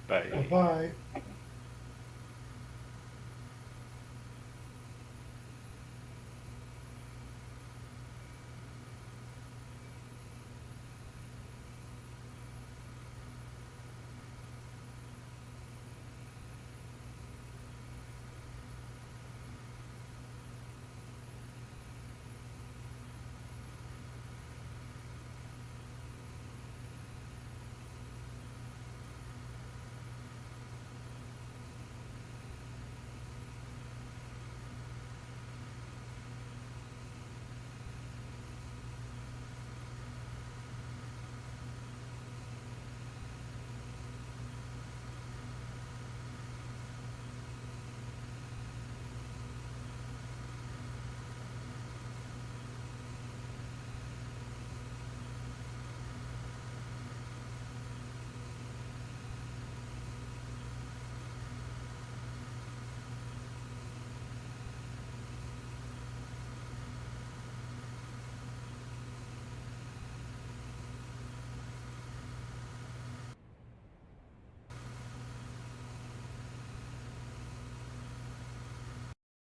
Bye. Bye.